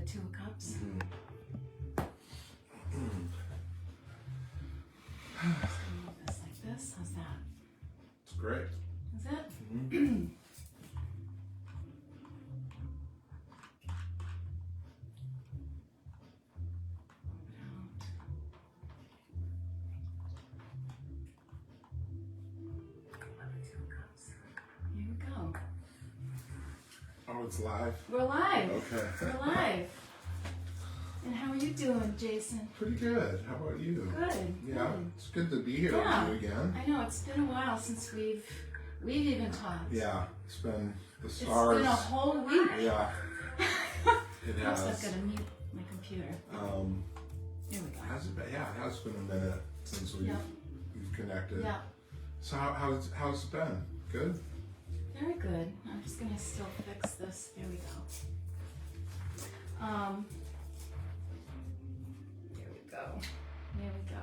Two of Cups. So move this like this. How's that? It's great. Is it? Here we go. Oh, it's live? We're live. Okay. We're live. And how are you doing, Jason? Pretty good. How about you? Good. Yeah, Good. it's good to be here Yeah. with you again. I know it's been a while since we've even talked. Yeah, it's been the It's stars. been a whole week. Yeah, it Oops, has. I've got to mute my computer. Here we go. Has it been? Yeah, it has been a minute since we've connected. Yeah. So how's it been? Good. Very good. I'm just gonna still fix this. There we go. There we go. There we go.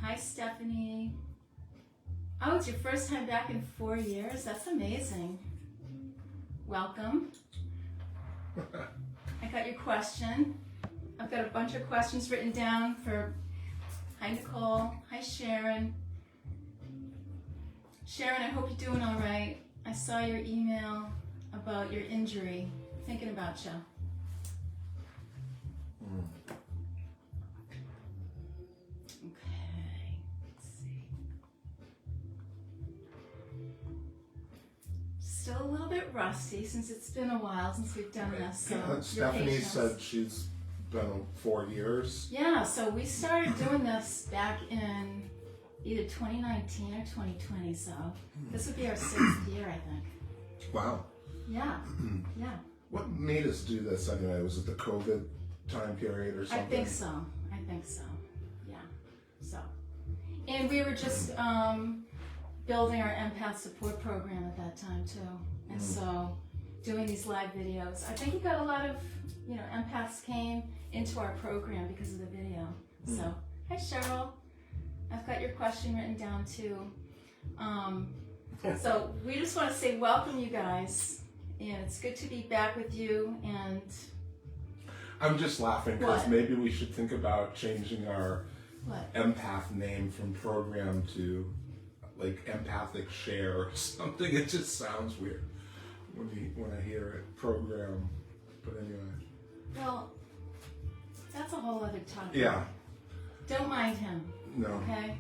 Hi, Stephanie. Oh, it's your first time back in 4 years? That's amazing. Welcome. I got your question. I've got a bunch of questions written down for, hi Nicole, hi Sharon. Sharon, I hope you're doing all right. I saw your email about your injury. Thinking about you. Okay, let's see. Still a little bit rusty since it's been a while since we've done this. So Yeah, your Stephanie patience. said she's been 4 years. Yeah, so we started doing this back in either 2019 or 2020, so this would be our 6th year, I think. Wow. Yeah, yeah. What made us do this anyway? Was it the COVID time period or something? I think so. Yeah. So, and we were just building our empath support program at that time too, and so doing these live videos. I think we got a lot of empaths came into our program because of the video. So, hi Cheryl, I've got your question written down too. So we just want to say welcome, you guys, and it's good to be back with you. And I'm just laughing because What? maybe we should think about changing our what? empath name from program to like empathic share or something. It just sounds weird when I hear it, program. But anyway. Well, that's a whole other topic. Yeah. Don't mind him, No. okay?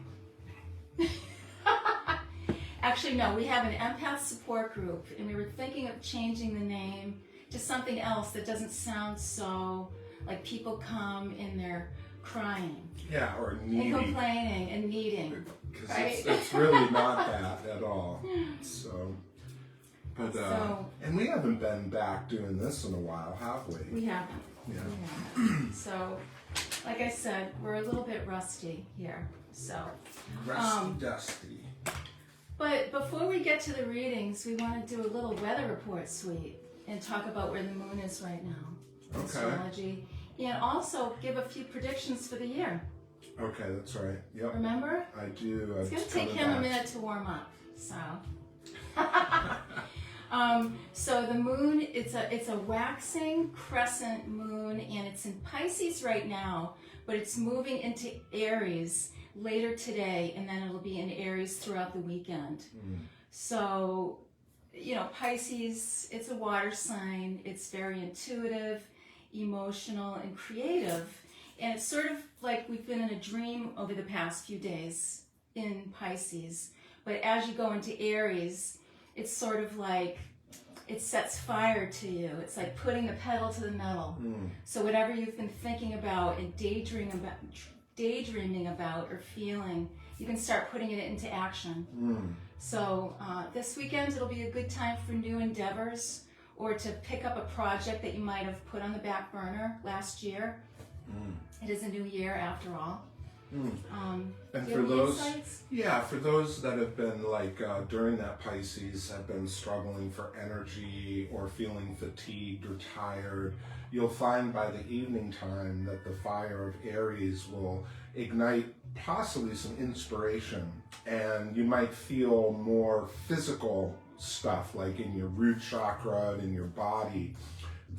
Actually, no, we have an empath support group, and we were thinking of changing the name to something else that doesn't sound so like people come and they're crying Yeah, or and needy. complaining and needing. Because right? it's really not that at all. So, but So- and we haven't been back doing this in a while, have we? We haven't. Yeah. We haven't. So, like I said, we're a little bit rusty here. So, Rusty dusty. but before we get to the readings, we want to do a little weather report suite and talk about where the moon is right now. Okay. Astrology. And also give a few predictions for the year. Okay, that's right. Yep. Remember? I do. It's going to take him a minute to warm up. So. So the moon, it's a waxing crescent moon, and it's in Pisces right now, but it's moving into Aries later today, and then it'll be in Aries throughout the weekend. So, Pisces, it's a water sign. It's very intuitive, emotional, and creative. And it's sort of like we've been in a dream over the past few days in Pisces. But as you go into Aries, it's sort of like it sets fire to you. It's like putting the pedal to the metal. So whatever you've been thinking about and daydreaming about or feeling, you can start putting it into action. So this weekend, it'll be a good time for new endeavors or to pick up a project that you might have put on the back burner last year. It is a new year after all. And do you for have any those, insights? yeah, for those that have been like during that Pisces have been struggling for energy or feeling fatigued or tired, you'll find by the evening time that the fire of Aries will ignite possibly some inspiration, and you might feel more physical stuff like in your root chakra and in your body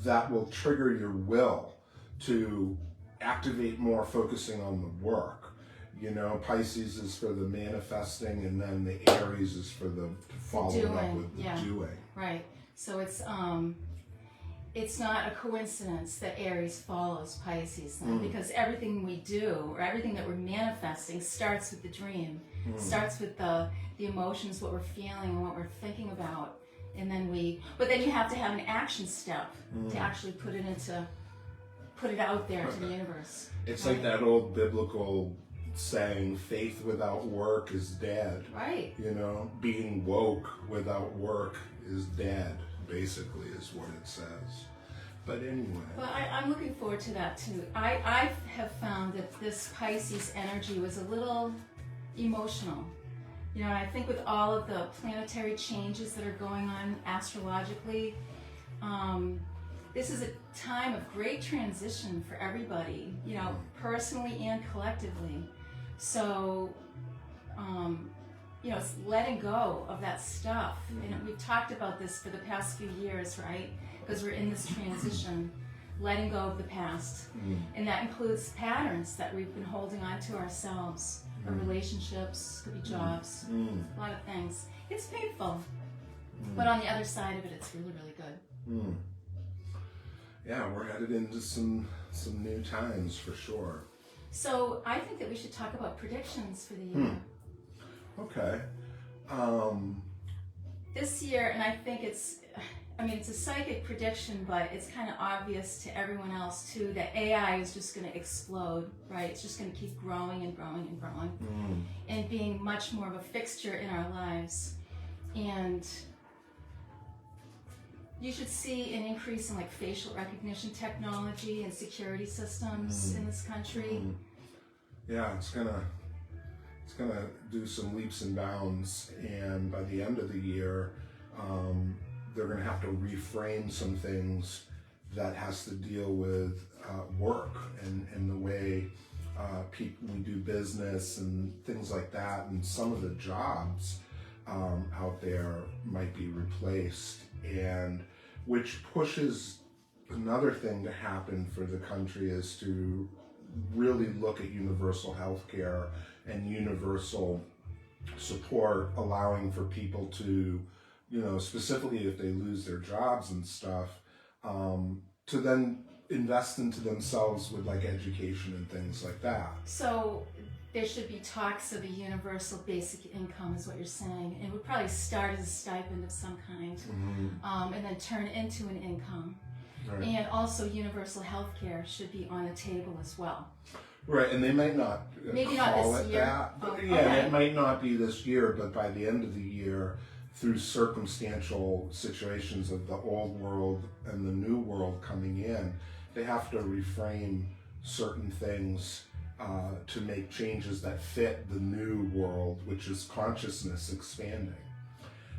that will trigger your will to activate more, focusing on the work. You know, Pisces is for the manifesting, and then the Aries is for the following up with the doing. Right. So it's not a coincidence that Aries follows Pisces then, because everything we do, or everything that we're manifesting, starts with the dream. Starts with the emotions, what we're feeling and what we're thinking about. And then but then you have to have an action step to actually put it out there to the universe. It's like that old biblical saying, faith without work is dead. Right. You know, being woke without work is dead, basically, is what it says. But anyway. Well, I'm looking forward to that too. I have found that this Pisces energy was a little emotional. You know, I think with all of the planetary changes that are going on astrologically, this is a time of great transition for everybody, you know, personally and collectively. So, you know, it's letting go of that stuff. And we've talked about this for the past few years, right? Because we're in this transition, letting go of the past. And that includes patterns that we've been holding on to ourselves, or relationships, could be jobs, a lot of things. It's painful, but on the other side of it, it's really, really good. Yeah, we're headed into some new times for sure. So I think that we should talk about predictions for the year. Okay. This year, and I think it's a psychic prediction, but it's kind of obvious to everyone else too that AI is just going to explode, right? It's just going to keep growing and growing and growing and being much more of a fixture in our lives. And you should see an increase in like facial recognition technology and security systems in this country. Yeah, it's gonna do some leaps and bounds, and by the end of the year, they're gonna have to reframe some things that has to deal with work and the way we do business and things like that, and some of the jobs out there might be replaced, and which pushes another thing to happen for the country is to really look at universal health care and universal support, allowing for people to, you know, specifically if they lose their jobs and stuff, to then invest into themselves with like education and things like that. So there should be talks of a universal basic income is what you're saying. It would probably start as a stipend of some kind, and then turn into an income. Right. And also universal health care should be on the table as well. Right, and they might not Maybe call not this it year. that. Oh, yeah, okay. It might not be this year, but by the end of the year, through circumstantial situations of the old world and the new world coming in, they have to reframe certain things to make changes that fit the new world, which is consciousness expanding.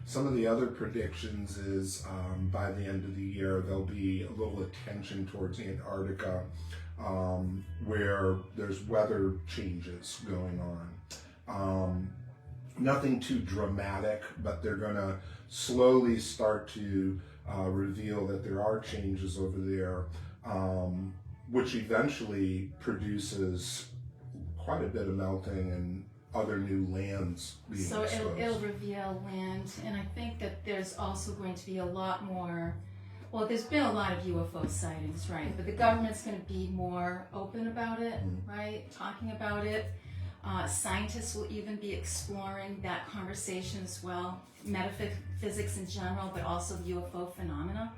Some of the other predictions is by the end of the year, there'll be a little attention towards Antarctica, where there's weather changes going on. Nothing too dramatic, but they're going to slowly start to reveal that there are changes over there, which eventually produces quite a bit of melting and other new lands being exposed. So it'll reveal land, and I think that there's also going to be a lot more, well, there's been a lot of UFO sightings, right? But the government's going to be more open about it, right? Talking about it. Scientists will even be exploring that conversation as well. Metaphysics in general, but also UFO phenomena.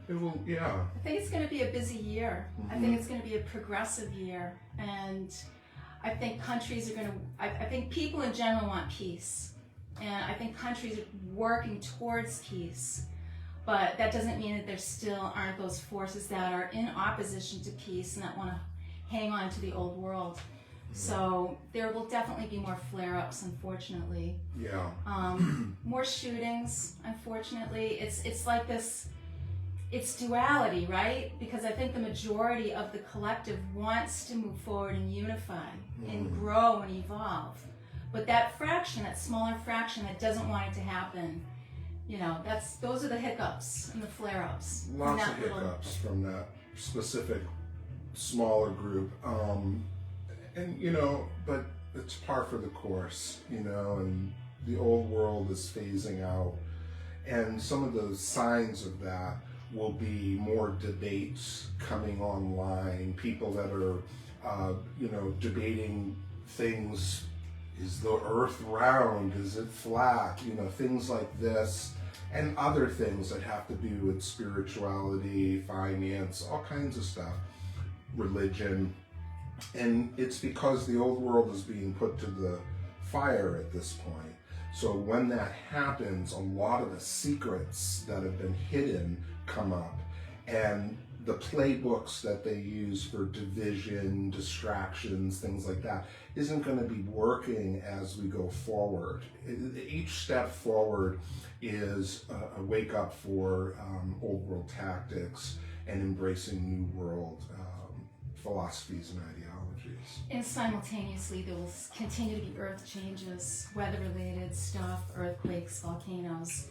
It will, yeah. I think it's going to be a busy year. I think it's going to be a progressive year, and I think countries are going to, I think people in general want peace, and I think countries are working towards peace, but that doesn't mean that there still aren't those forces that are in opposition to peace and that want to hang on to the old world. So there will definitely be more flare-ups, unfortunately. Yeah. More shootings, unfortunately. It's like this, it's duality, right? Because I think the majority of the collective wants to move forward and unify and grow and evolve. But that fraction, that smaller fraction that doesn't want it to happen, those are the hiccups and the flare-ups. from Lots that of little- hiccups from that specific smaller group. But it's par for the course, and the old world is phasing out. And some of the signs of that will be more debates coming online, people that are, debating things. Is the earth round? Is it flat? Things like this, and other things that have to do with spirituality, finance, all kinds of stuff, religion. And it's because the old world is being put to the fire at this point. So when that happens, a lot of the secrets that have been hidden come up, and the playbooks that they use for division, distractions, things like that, isn't going to be working as we go forward. Each step forward is a wake up for old world tactics and embracing new world philosophies and ideologies. And simultaneously, there will continue to be earth changes, weather-related stuff, earthquakes, volcanoes.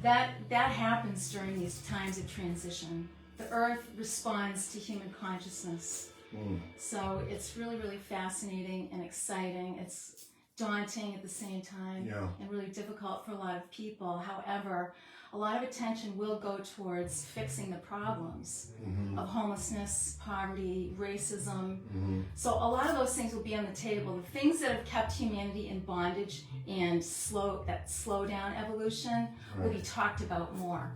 That happens during these times of transition. The earth responds to human consciousness. So it's really, really fascinating and exciting. It's daunting at the same time, and really difficult for a lot of people. However, a lot of attention will go towards fixing the problems of homelessness, poverty, racism. So a lot of those things will be on the table. The things that have kept humanity in bondage and slow down evolution will be talked about more.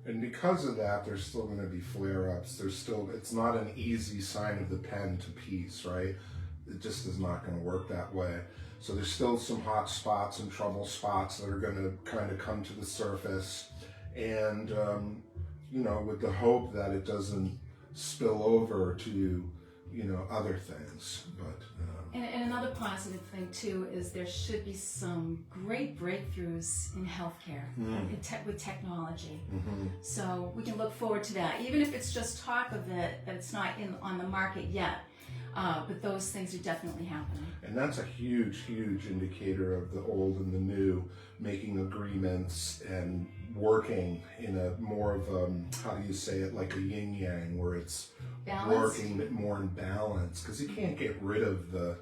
And because of that, there's still going to be flare-ups. It's not an easy sign of the pen to peace, right? It just is not going to work that way. So there's still some hot spots and trouble spots that are going to kind of come to the surface. And, with the hope that it doesn't spill over to, other things. But And another positive thing too is there should be some great breakthroughs in healthcare with technology. So we can look forward to that, even if it's just talk of it, that it's not on the market yet. But those things are definitely happening. And that's a huge, huge indicator of the old and the new, making agreements and working in a more of how do you say it, like a yin yang, where it's Balanced. working more in balance, because you can't get rid of the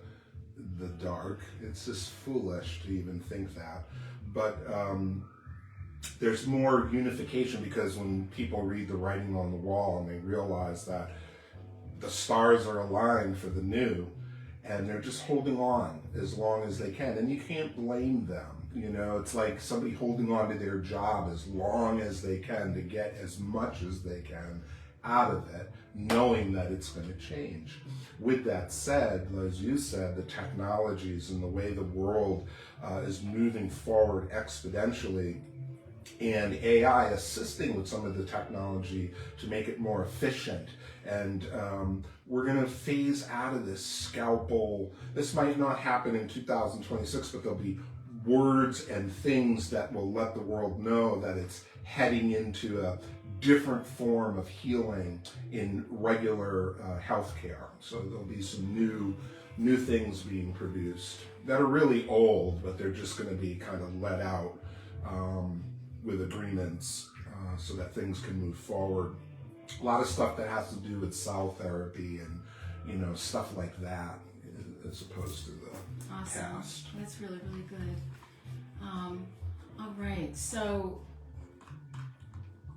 dark. It's just foolish to even think that. But there's more unification, because when people read the writing on the wall and they realize that the stars are aligned for the new, and they're just holding on as long as they can, and you can't blame them. It's like somebody holding on to their job as long as they can to get as much as they can out of it, knowing that it's going to change. With that said, as you said, the technologies and the way the world is moving forward exponentially, and AI assisting with some of the technology to make it more efficient. And we're going to phase out of this scalpel. This might not happen in 2026, but there'll be words and things that will let the world know that it's heading into a different form of healing in regular healthcare. So there'll be some new things being produced that are really old, but they're just going to be kind of let out with agreements so that things can move forward. A lot of stuff that has to do with cell therapy and stuff like that, as opposed to the Awesome. past. That's really, really good. All right, so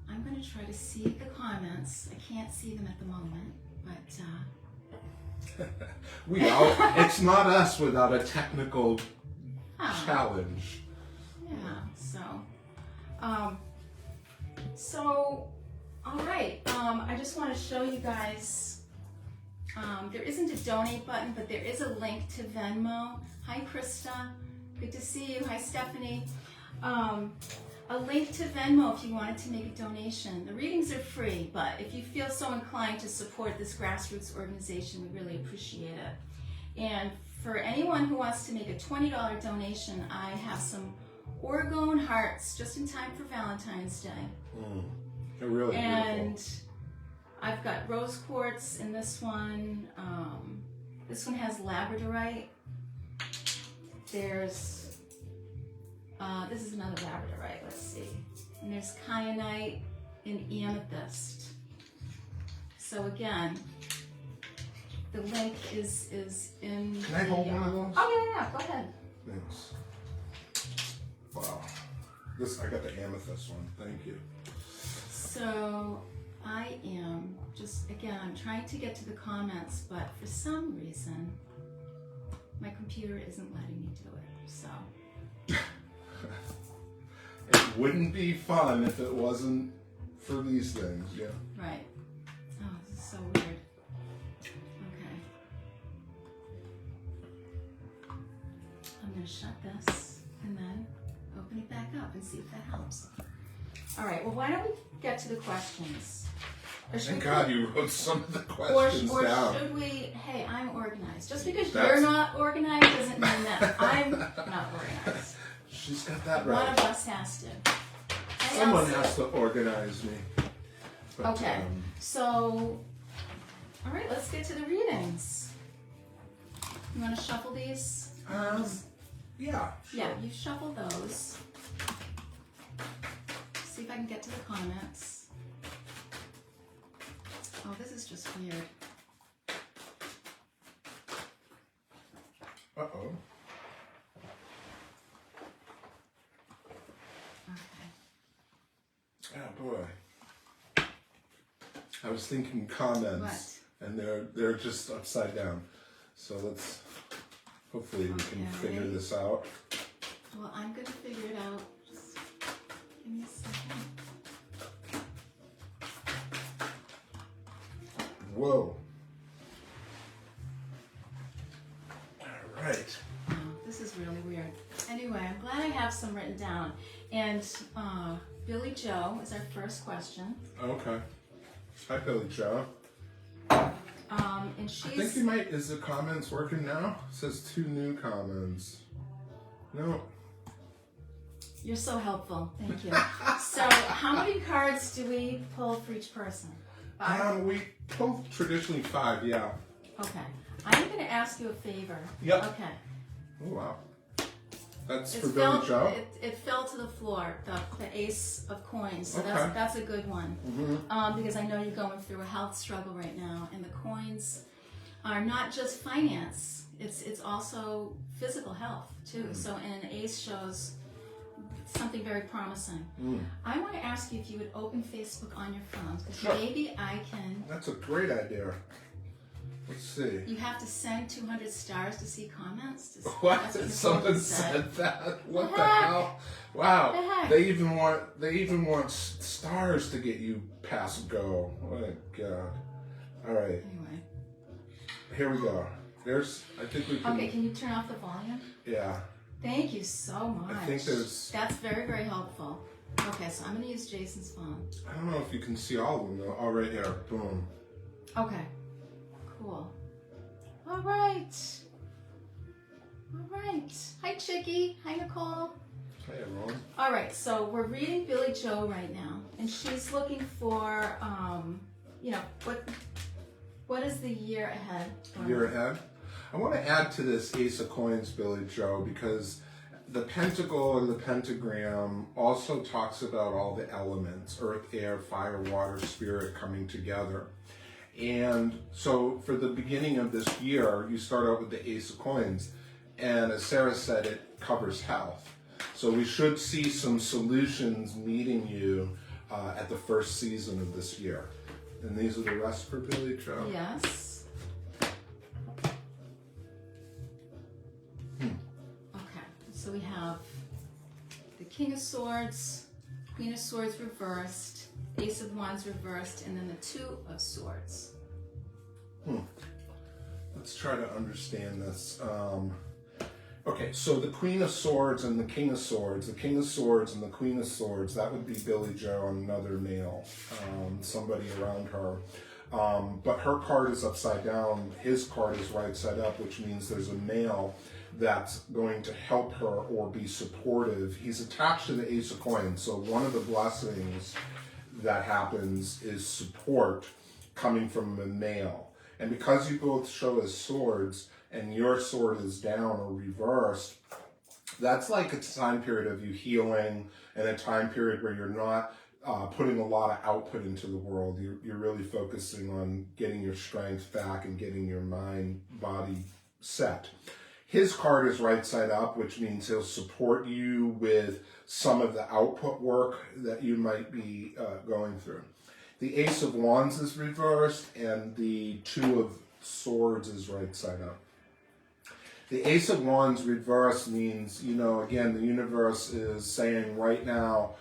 I'm going to try to see the comments. I can't see them at the moment, but It's not us without a technical challenge. yeah. So all right. I just want to show you guys. There isn't a donate button, but there is a link to Venmo. Hi, Krista. Good to see you. Hi, Stephanie. A link to Venmo if you wanted to make a donation. The readings are free, but if you feel so inclined to support this grassroots organization, we really appreciate it. And for anyone who wants to make a $20 donation, I have some Orgone hearts just in time for Valentine's Day. They're really And beautiful. I've got rose quartz in this one. This one has labradorite. There's This is another labradorite. Let's see. And there's kyanite and amethyst. So again, the link is in. Can I hold one of those? Oh yeah, go ahead. Thanks. Wow. I got the amethyst one. Thank you. So I am just, again, I'm trying to get to the comments, but for some reason, my computer isn't letting me do it, so. It wouldn't be fun if it wasn't for these things, yeah. Right. Oh, this is so weird. Okay. I'm gonna shut this and then open it back up and see if that helps. All right, well, why don't we get to the questions? Or should Thank we God put- you wrote some of the questions or down. should we, hey, I'm organized. Just because That's- you're not organized doesn't mean that I'm not organized. She's got that One right. of us has to. I Someone also- has to organize me. But, Okay, so, all right, let's get to the readings. You want to shuffle these? Yeah. Yeah, you shuffle those. See if I can get to the comments. Oh, this is just weird. Uh-oh. Okay. Oh boy. I was thinking comments, and they're just upside down. So hopefully we can Okay. figure this out. Well, I'm going to figure it out. Just give me a second. Whoa. All right. Oh, this is really weird. Anyway, I'm glad I have some written down. And Billy Joe is our first question. Okay. Hi, Billy Joe. And I think you might. Is the comments working now? It says 2 new comments. No. You're so helpful. Thank you. So, how many cards do we pull for each person? 5? We pull traditionally 5. Yeah. Okay. I'm going to ask you a favor. Yep. Okay. Oh wow. That's It's for Billy fell, Joe. it fell to the floor, the ace of coins. So Okay. that's a good one. Mm-hmm. Because I know you're going through a health struggle right now, and the coins are not just finance. It's also physical health too. So, and an ace shows something very promising. I want to ask you if you would open Facebook on your phone, because Sure. maybe I can. That's a great idea. Let's see. You have to send 200 stars to see comments. What? That's your Someone phone said that? What The the heck? hell? Wow. The heck? They even want stars to get you past go. Oh my God. All right. Anyway. Here we go. I think we can. Okay, can you turn off the volume? Yeah. Thank you so much. I think there's. That's very, very helpful. Okay, so I'm going to use Jason's phone. I don't know if you can see all of them though. Oh, right here. Boom. Okay. Cool. All right. All right. Hi, Chicky. Hi, Nicole. Hey, everyone. All right, so we're reading Billy Joe right now, and she's looking for, what is the year ahead? Year ahead. I want to add to this Ace of Coins, Billy Joe, because the pentacle or the pentagram also talks about all the elements, earth, air, fire, water, spirit coming together. And so for the beginning of this year, you start out with the Ace of Coins. And as Sarah said, it covers health. So we should see some solutions meeting you at the first season of this year. And these are the rest for Billy Joe. Yes. Okay, so we have the King of Swords, Queen of Swords reversed, Ace of Wands reversed, and then the Two of Swords. Let's try to understand this. Okay, so the Queen of Swords and the King of Swords, the King of Swords and the Queen of Swords, that would be Billy Joe and another male, somebody around her. But her card is upside down, his card is right side up, which means there's a male that's going to help her or be supportive. He's attached to the Ace of Coins, so one of the blessings that happens is support coming from a male. And because you both show as swords, and your sword is down or reversed, That's like a time period of you healing and a time period where you're not putting a lot of output into the world. You're really focusing on getting your strength back and getting your mind, body set. His card is right side up, which means he'll support you with some of the output work that you might be going through. The Ace of Wands is reversed, and the Two of Swords is right side up. The Ace of Wands reversed means, again, the universe is saying right now,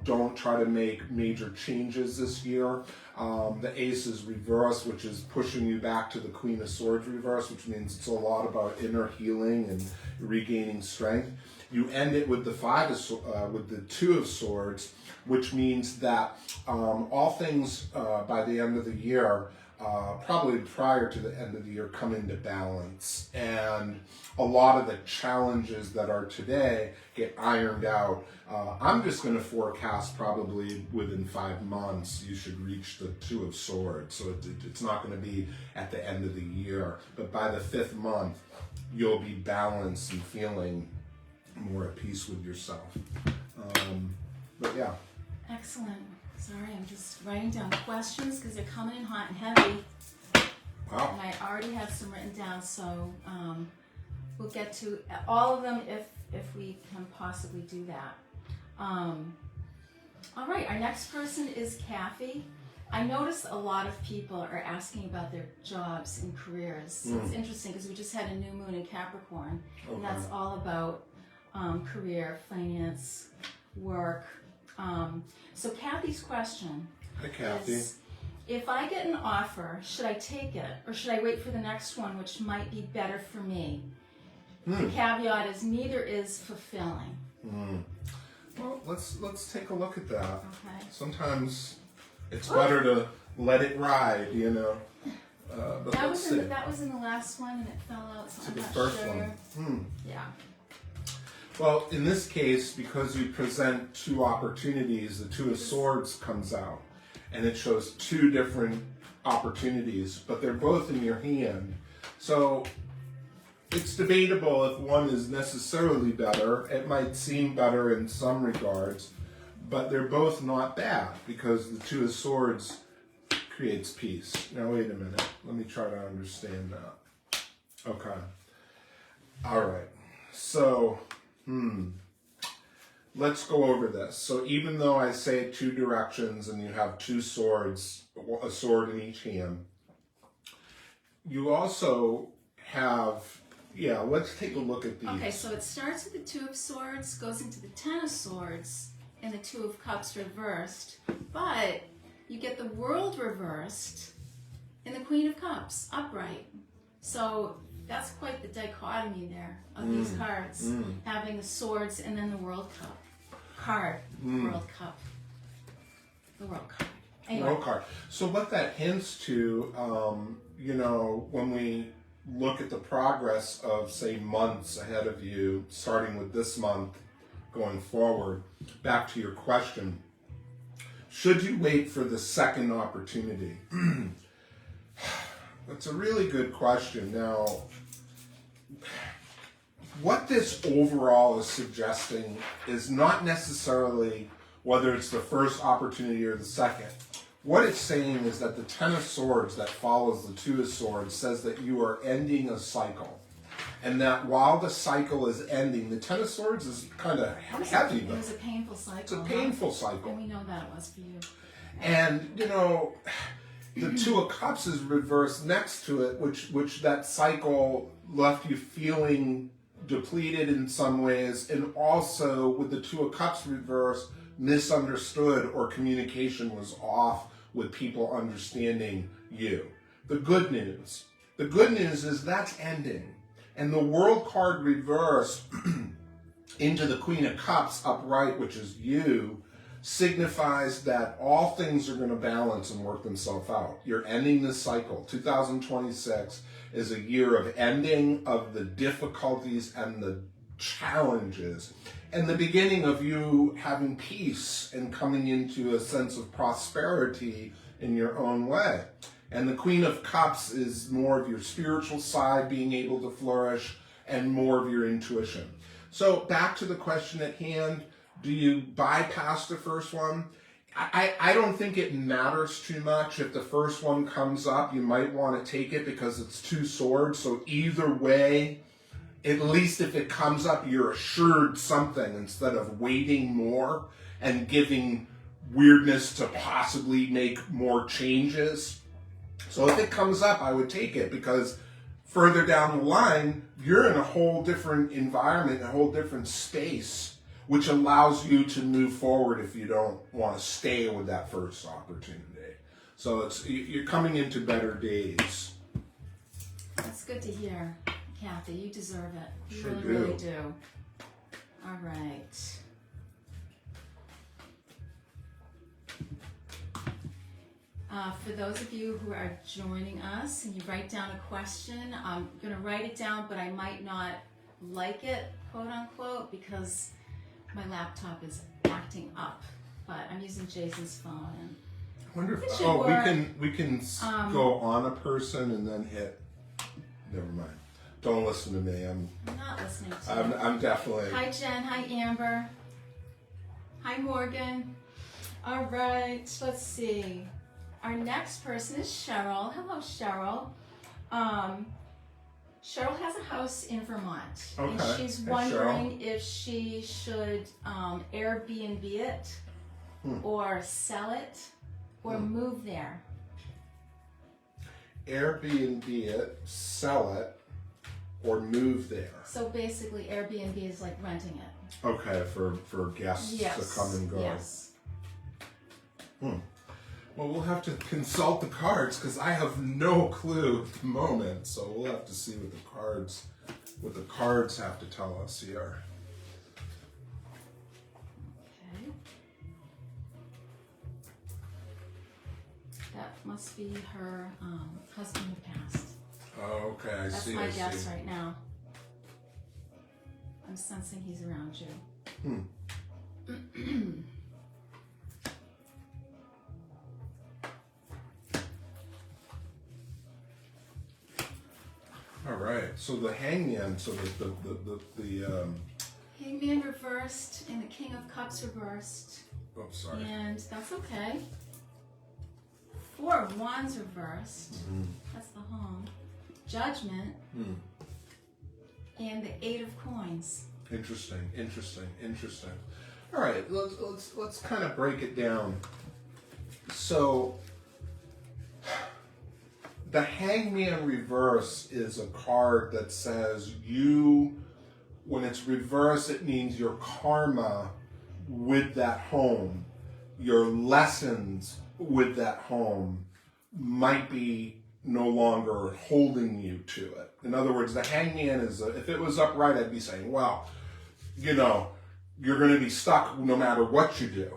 don't try to make major changes this year. The Ace is reversed, which is pushing you back to the Queen of Swords reverse, which means it's a lot about inner healing and regaining strength. You end it with with the Two of Swords, which means that all things by the end of the year, probably prior to the end of the year, come into balance, and a lot of the challenges that are today get ironed out. I'm just going to forecast probably within 5 months you should reach the Two of Swords. So it's not going to be at the end of the year, but by the 5th month you'll be balanced and feeling more at peace with yourself. But yeah. Excellent. Sorry, I'm just writing down questions because they're coming in hot and heavy. Wow. And I already have some written down, so we'll get to all of them if we can possibly do that. All right, our next person is Kathy. I noticed a lot of people are asking about their jobs and careers. So it's interesting because we just had a new moon in Capricorn, and that's all about career, finance, work. So Kathy's question Hi, Kathy. is, if I get an offer, should I take it or should I wait for the next one, which might be better for me? The caveat is neither is fulfilling. Well, let's take a look at that. Okay. Sometimes it's better to let it ride, But That let's was see. that was in the last one, and it fell out. So To I'm the not first sure. one. Yeah. Well, in this case, because you present two opportunities, the Two of Swords comes out, and it shows two different opportunities, but they're both in your hand. So it's debatable if one is necessarily better. It might seem better in some regards, but they're both not bad because the Two of Swords creates peace. Now, wait a minute. Let me try to understand that. Okay. All right. So, let's go over this. So even though I say two directions and you have two swords, a sword in each hand, you also have, let's take a look at these. Okay, so it starts with the Two of Swords, goes into the Ten of Swords, and the Two of Cups reversed. But you get the World reversed and the Queen of Cups upright. So that's quite the dichotomy there of these cards, having the Swords and then the World Cup card. World Cup. The World card. Anyway. World card. So what that hints to, when we look at the progress of, say, months ahead of you, starting with this month, going forward, back to your question, should you wait for the second opportunity? That's a really good question. Now, what this overall is suggesting is not necessarily whether it's the first opportunity or the second. What it's saying is that the Ten of Swords that follows the Two of Swords says that you are ending a cycle. And that while the cycle is ending, the Ten of Swords is kind of heavy. It was a painful cycle. It's a painful cycle. And we know that it was for you. And, the Two of Cups is reversed next to it, which that cycle left you feeling depleted in some ways, and also with the Two of Cups reversed, misunderstood or communication was off with people understanding you. The good news is that's ending. And the World card reversed into the Queen of Cups upright, which is you, signifies that all things are going to balance and work themselves out. You're ending this cycle. 2026 is a year of ending of the difficulties and the challenges, and the beginning of you having peace and coming into a sense of prosperity in your own way. And the Queen of Cups is more of your spiritual side being able to flourish and more of your intuition. So back to the question at hand, do you bypass the first one? I don't think it matters too much. If the first one comes up, you might want to take it because it's two swords. So either way, at least if it comes up, you're assured something instead of waiting more and giving weirdness to possibly make more changes. So if it comes up, I would take it because further down the line, you're in a whole different environment, a whole different space, which allows you to move forward if you don't want to stay with that first opportunity. So you're coming into better days. That's good to hear, Kathy. You deserve it. You Sure really, do. really do. All right. For those of you who are joining us and you write down a question, I'm going to write it down, but I might not like it, quote unquote, because my laptop is acting up. But I'm using Jason's phone. And I wonder It if should we can go on a person and then hit. Never mind. Don't listen to me. I'm not listening to you. I'm definitely. Hi, Jen. Hi, Amber. Hi, Morgan. All right, let's see. Our next person is Cheryl. Hello, Cheryl. Cheryl has a house in Vermont. And Okay. she's Hey, wondering if she should Airbnb it or sell it or move there. Airbnb it, sell it, or move there. So basically, Airbnb is like renting it. Okay, for guests Yes. to come and go. Yes. Well, we'll have to consult the cards because I have no clue at the moment. So we'll have to see what the cards have to tell us here. Okay. That must be her husband who passed. Oh, okay, I That's see. my I guess see. right now. I'm sensing he's around you. All right. So the hangman. So the Hangman reversed and the King of Cups reversed. Oh, sorry. And that's okay. Four of Wands reversed. That's the home. Judgment. And the Eight of Coins. Interesting. All right, let's kind of break it down. So the Hangman reverse is a card that says when it's reversed, it means your karma with that home, your lessons with that home might be no longer holding you to it. In other words, the Hangman if it was upright, I'd be saying, well, you're going to be stuck no matter what you do,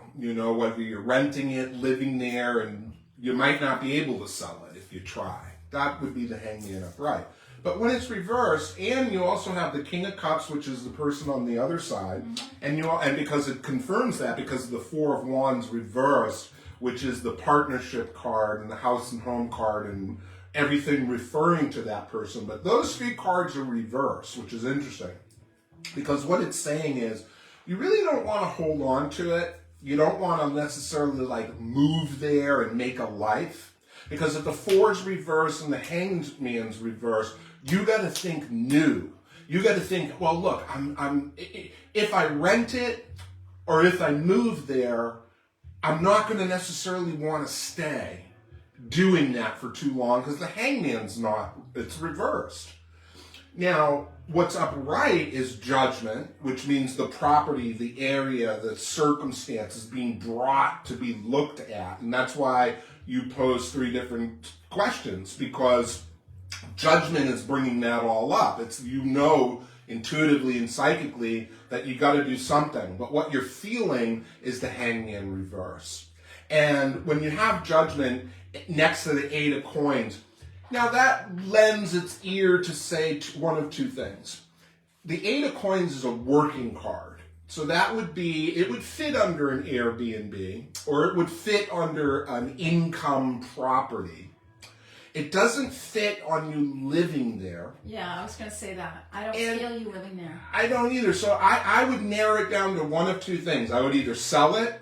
whether you're renting it, living there, and you might not be able to sell it if you try. That would be the Hangman upright. But when it's reversed, and you also have the King of Cups, which is the person on the other side, and because it confirms that, because of the Four of Wands reversed, which is the partnership card and the house and home card and everything referring to that person. But those three cards are reversed, which is interesting. Because what it's saying is, you really don't want to hold on to it. You don't want to necessarily move there and make a life. Because if the Four's reversed and the Hangman's reversed, you got to think new. You got to think, well, look, if I rent it or if I move there, I'm not going to necessarily want to stay doing that for too long because the Hangman's it's reversed. Now, what's upright is Judgment, which means the property, the area, the circumstances being brought to be looked at. And that's why you pose three different questions, because Judgment is bringing that all up. It's, intuitively and psychically that you got to do something. But what you're feeling is the Hangman reverse. And when you have Judgment next to the Eight of Coins, now that lends its ear to say one of two things. The Eight of Coins is a working card. So it would fit under an Airbnb, or it would fit under an income property. It doesn't fit on you living there. Yeah, I was going to say that. I don't And- feel you living there. I don't either. So I would narrow it down to one of two things. I would either sell it.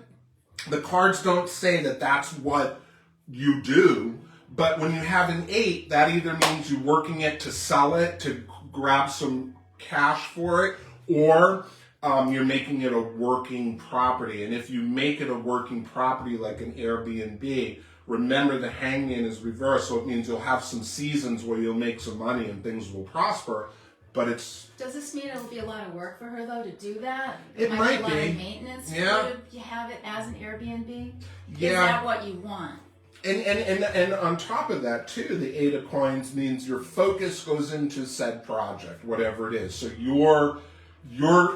The cards don't say that that's what you do. But when you have an 8, that either means you're working it to sell it, to grab some cash for it, or you're making it a working property. And if you make it a working property like an Airbnb, remember the hangman is reversed, so it means you'll have some seasons where you'll make some money and things will prosper. But it's... Does this mean it'll be a lot of work for her, though, to do that? It Might might be a lot be. of maintenance Yeah. for you to have it as an Airbnb? Is Yeah. that what you want? And on top of that too, the 8 of coins means your focus goes into said project, whatever it is. So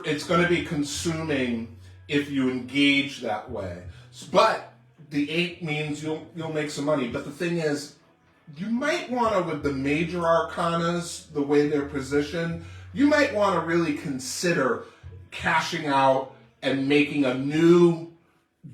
it's going to be consuming if you engage that way. But the 8 means you'll make some money. But the thing is, you might want to, with the major arcanas, the way they're positioned, you might want to really consider cashing out and making a new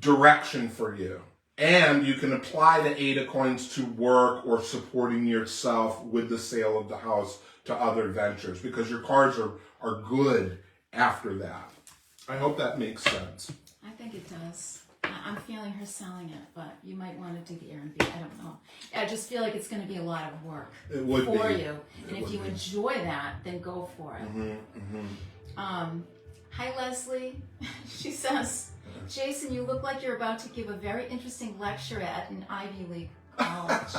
direction for you. And you can apply the 8 of coins to work or supporting yourself with the sale of the house to other ventures, because your cards are good after that. I hope that makes sense. I think it does. I'm feeling her selling it, but you might want to do the Airbnb. I don't know. I just feel like it's going to be a lot of work It would for be. you. And It if would you be. enjoy that, then go for it. Hi, Leslie. She says, Jason, you look like you're about to give a very interesting lecture at an Ivy League college.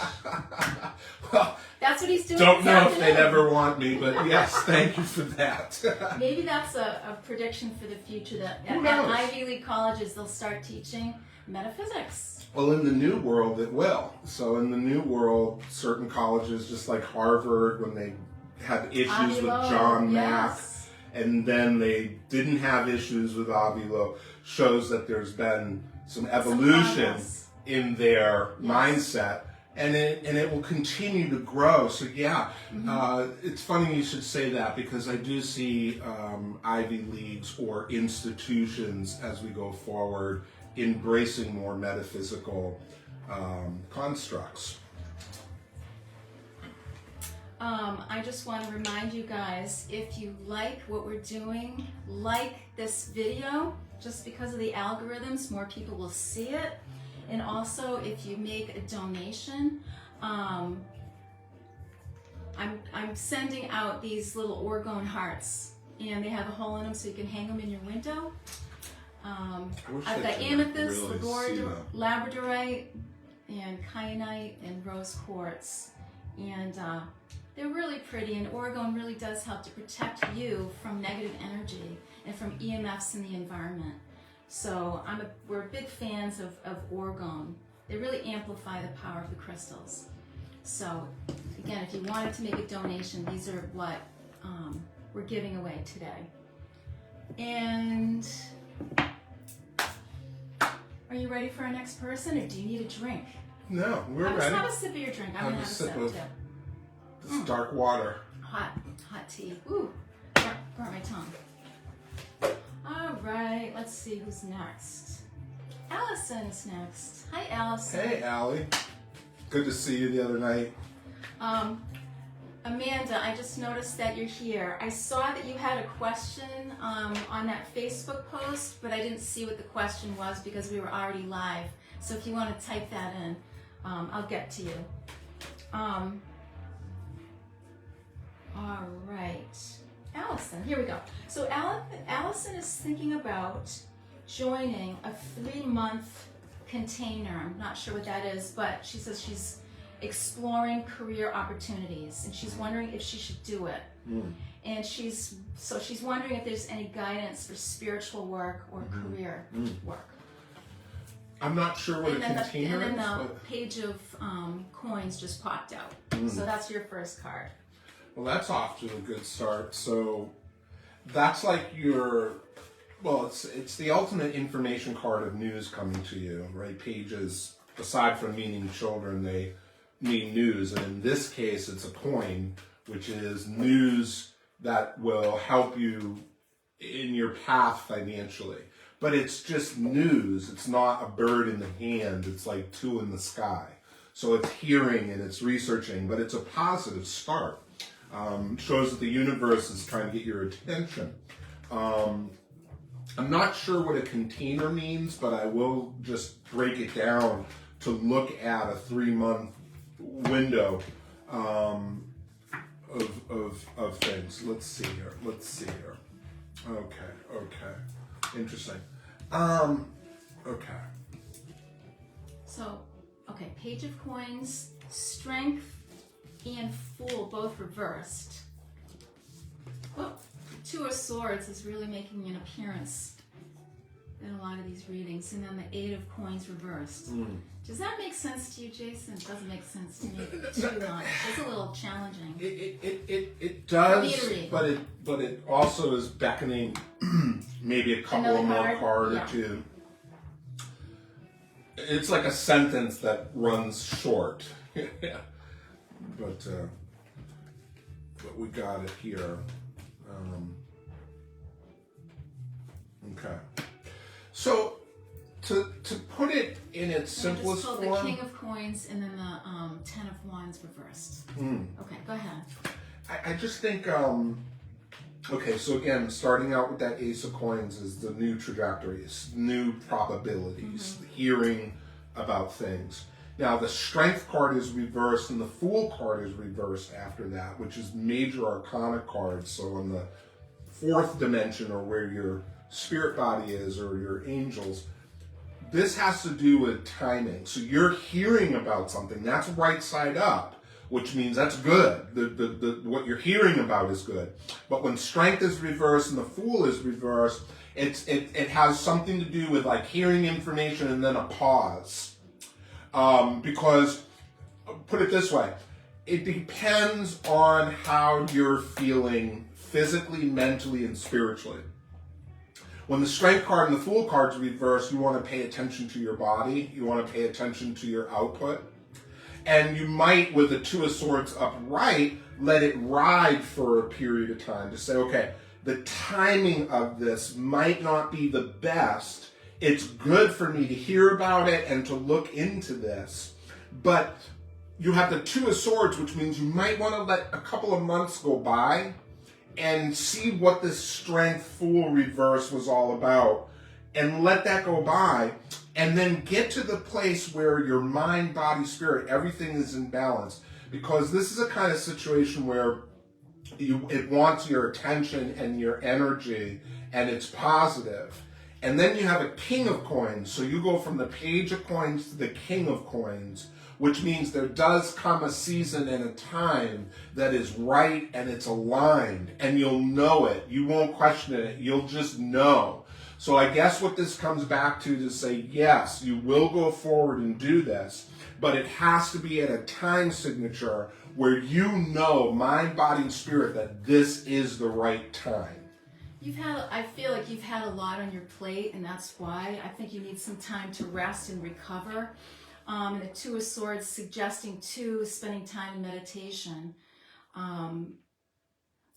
Well, That's what he's doing. don't this know if they'd afternoon. ever want me, but yes, thank you for that. Maybe that's a prediction for the future, that at Who knows? Ivy League colleges they'll start teaching metaphysics. Well, in the new world, it will. So in the new world, certain colleges, just like Harvard, when they had issues Avi with Loeb, John Mack, yes. and then they didn't have issues with Avi Loeb, shows that there's been some evolution progress. in their Yes. mindset, and it will continue to grow. So yeah, it's funny you should say that, because I do see Ivy Leagues or institutions as we go forward embracing more metaphysical constructs. I just want to remind you guys, if you like what we're doing, like this video, just because of the algorithms, more people will see it. And also, if you make a donation, I'm sending out these little orgone hearts, and they have a hole in them so you can hang them in your window. wish I've they got could amethyst, really see labradorite, and kyanite, and rose quartz. And they're really pretty, and orgone really does help to protect you from negative energy and from EMFs in the environment. So we're big fans of orgone. They really amplify the power of the crystals. So again, if you wanted to make a donation, these are what we're giving away today. And are you ready for our next person, or do you need a drink? No, we're Have ready. a sip of your drink. I'm gonna have a sip of too. this dark water. Hot tea. Ooh, burnt my tongue. All right, let's see who's next. Allison is next. Hi, Allison. Hey, Allie. Good to see you the other night. Amanda, I just noticed that you're here. I saw that you had a question on that Facebook post, but I didn't see what the question was because we were already live. So if you want to type that in, I'll get to you. All right. Allison, here we go. So Allison is thinking about joining a 3-month container. I'm not sure what that is, but she says she's exploring career opportunities, and she's wondering if she should do it. And she's wondering if there's any guidance for spiritual work or career work. I'm not sure what And a then container the is. page of coins just popped out. So that's your first card. Well, that's off to a good start. So that's like it's the ultimate information card of news coming to you, right? Pages, aside from meaning children, they mean news. And in this case, it's a coin, which is news that will help you in your path financially. But it's just news. It's not a bird in the hand. It's like 2 in the sky. So it's hearing and it's researching, but it's a positive start. Shows that the universe is trying to get your attention. I'm not sure what a container means, but I will just break it down to look at a 3-month window of things. Let's see here. Okay. Interesting. Okay. So, okay, Page of Coins, Strength, and Fool both reversed. Oh, Two of Swords is really making an appearance in a lot of these readings, and then the Eight of Coins reversed. Does that make sense to you, Jason? It doesn't make sense to me too much. It's a little challenging. It does, but it also is beckoning maybe a couple of more cards or two. It's like a sentence that runs short. But we got it here. Okay. So to put it in its simplest form, the King of Coins and then the Ten of Wands reversed. Okay, go ahead. I just think. Okay, so again, starting out with that Ace of Coins is the new trajectories, new probabilities, hearing about things. Now, the Strength card is reversed and the Fool card is reversed after that, which is major arcana cards. So on the 4th dimension, or where your spirit body is, or your angels, this has to do with timing. So you're hearing about something, that's right side up, which means that's good. What you're hearing about is good. But when Strength is reversed and the Fool is reversed, it has something to do with like hearing information and then a pause. Because, put it this way, it depends on how you're feeling physically, mentally, and spiritually. When the Strength card and the Fool card's reversed, you want to pay attention to your body. You want to pay attention to your output. And you might, with the Two of Swords upright, let it ride for a period of time to say, okay, the timing of this might not be the best. It's good for me to hear about it and to look into this. But you have the Two of Swords, which means you might want to let a couple of months go by and see what this Strength Fool reverse was all about, and let that go by, and then get to the place where your mind, body, spirit, everything is in balance. Because this is a kind of situation where it wants your attention and your energy, and it's positive. And then you have a King of Coins. So you go from the Page of Coins to the King of Coins, which means there does come a season and a time that is right and it's aligned, and you'll know it. You won't question it. You'll just know. So I guess what this comes back to say, yes, you will go forward and do this, but it has to be at a time signature where you know, mind, body, and spirit, that this is the right time. I feel like you've had a lot on your plate, and that's why I think you need some time to rest and recover. And the Two of Swords suggesting too, spending time in meditation.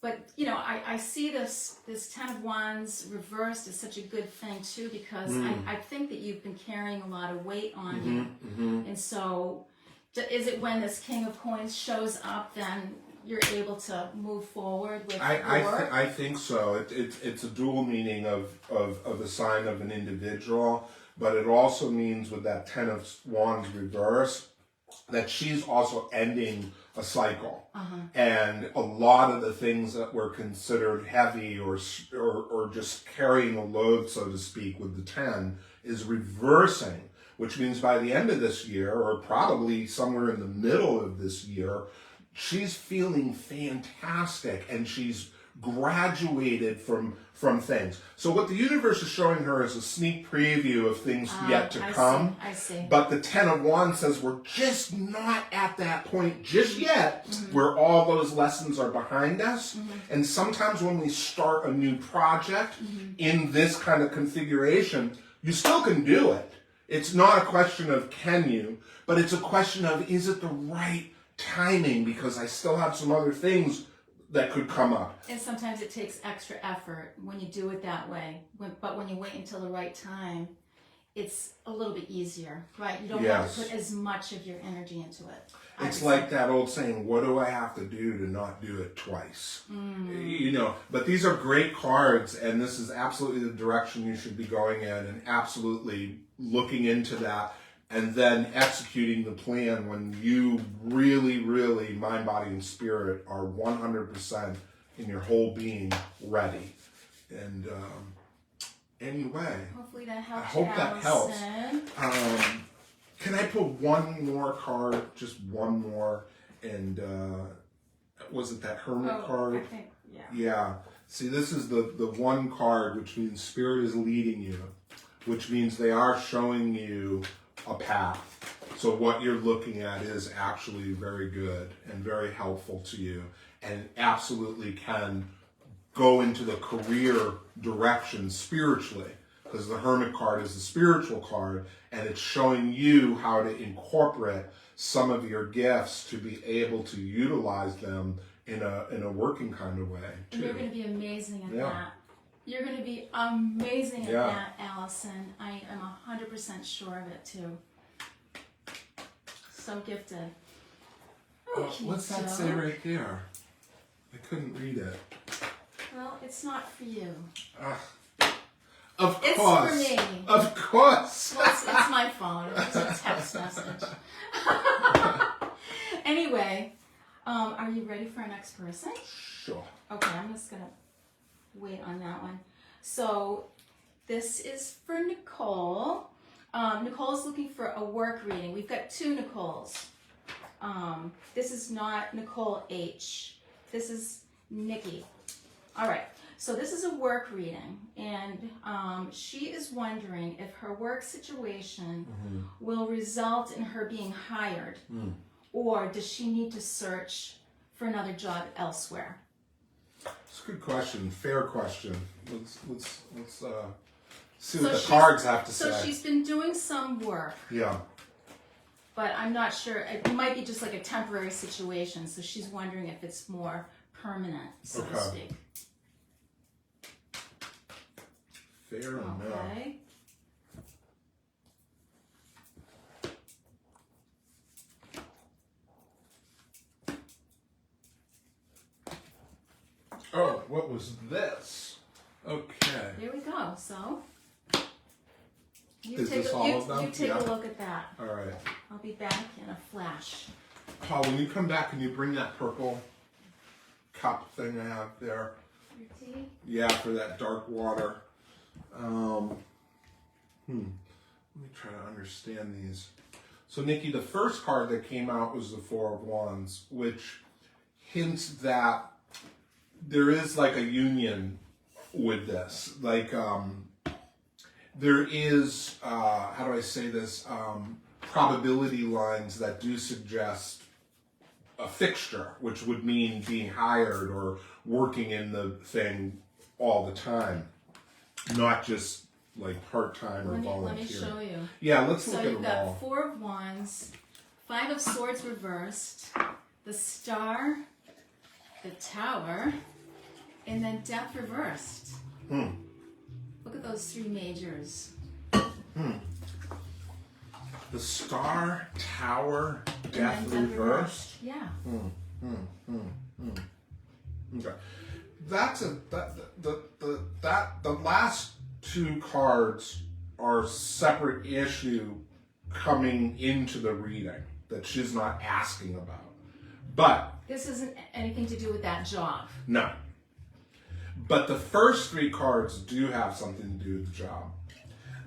But you know, I see this Ten of Wands reversed as such a good thing too, because I think that you've been carrying a lot of weight on you, and so is it when this King of Coins shows up then you're able to move forward with work? I think so. It's a dual meaning of the sign of an individual, but it also means with that Ten of Wands reverse that she's also ending a cycle. And a lot of the things that were considered heavy or just carrying a load, so to speak, with the 10 is reversing, which means by the end of this year, or probably somewhere in the middle of this year, she's feeling fantastic, and she's graduated from things. So what the universe is showing her is a sneak preview of things yet to come. I see. But the Ten of Wands says we're just not at that point just yet where all those lessons are behind us. And sometimes when we start a new project in this kind of configuration, you still can do it. It's not a question of can you, but it's a question of is it the right timing, because I still have some other things that could come up. And sometimes it takes extra effort when you do it that way. But when you wait until the right time, it's a little bit easier, right? You don't have Yes. to put as much of your energy into it. It's like that old saying, what do I have to do to not do it twice? You know, but these are great cards, and this is absolutely the direction you should be going in, and absolutely looking into that, and then executing the plan when you really, really, mind, body, and spirit are 100% in your whole being ready. And anyway, Hopefully that helps. I hope that helps. Allison. Can I put one more card, just one more, and was it that Hermit card? I think, yeah. Yeah. See, this is the one card, which means Spirit is leading you, which means they are showing you a path. So what you're looking at is actually very good and very helpful to you, and absolutely can go into the career direction spiritually, because the Hermit card is a spiritual card, and it's showing you how to incorporate some of your gifts to be able to utilize them in a working kind of way too. And you're going to be amazing at Yeah. that. You're going to be amazing at Yeah. that, Allison. I am 100% sure of it too. So gifted. Okay, What's that Joe. say right there? I couldn't read it. Well, it's not for you. Of It's course. for me. Of course. Well, it's my phone. It was a text message. Anyway, are you ready for our next person? Sure. Okay, I'm just gonna wait on that one. So this is for Nicole. Nicole is looking for a work reading. We've got two Nicoles. This is not Nicole H. This is Nikki. All right. So this is a work reading, and she is wondering if her work situation will result in her being hired, or does she need to search for another job elsewhere? It's a good question. Fair question. Let's see So what the she's- cards have to So say. she's been doing some work, Yeah. but I'm not sure. It might be just like a temporary situation, so she's wondering if it's more permanent, so to Okay. speak. Fair enough. Okay. Oh, what was this? Okay. There we go. So you Is take this a, all you, of them? you take Yeah. a look at that. All right. I'll be back in a flash. Paul, when you come back, can you bring that purple cup thing I have there? Your tea? Yeah, for that dark water. Let me try to understand these. So, Nikki, the first card that came out was the Four of Wands, which hints that there is like a union with this. Like, there is, how do I say this, probability lines that do suggest a fixture, which would mean being hired or working in the thing all the time, not just like part-time or Let me volunteering. show you. Yeah, let's So look at you've them got all. Four of Wands, Five of Swords reversed, the Star, the Tower, and then Death reversed. Look at those three majors. The Star, Tower, And Death then reversed. Yeah. Okay, that's the last two cards are separate issue coming into the reading that she's not asking about, but This isn't anything to do with that job. no. But the first three cards do have something to do with the job.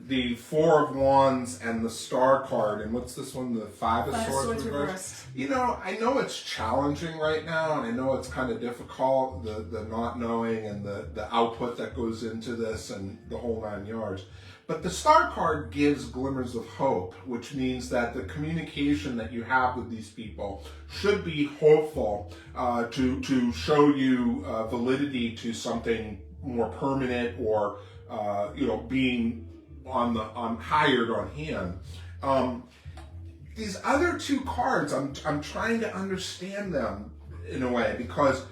The Four of Wands and the Star card, and what's this one? The Five of Swords reversed. You know, I know it's challenging right now, and I know it's kind of difficult, the not knowing and the output that goes into this and the whole 9 yards. But the Star card gives glimmers of hope, which means that the communication that you have with these people should be hopeful to show you validity to something more permanent, or being on hired on hand. These other two cards, I'm trying to understand them in a way, because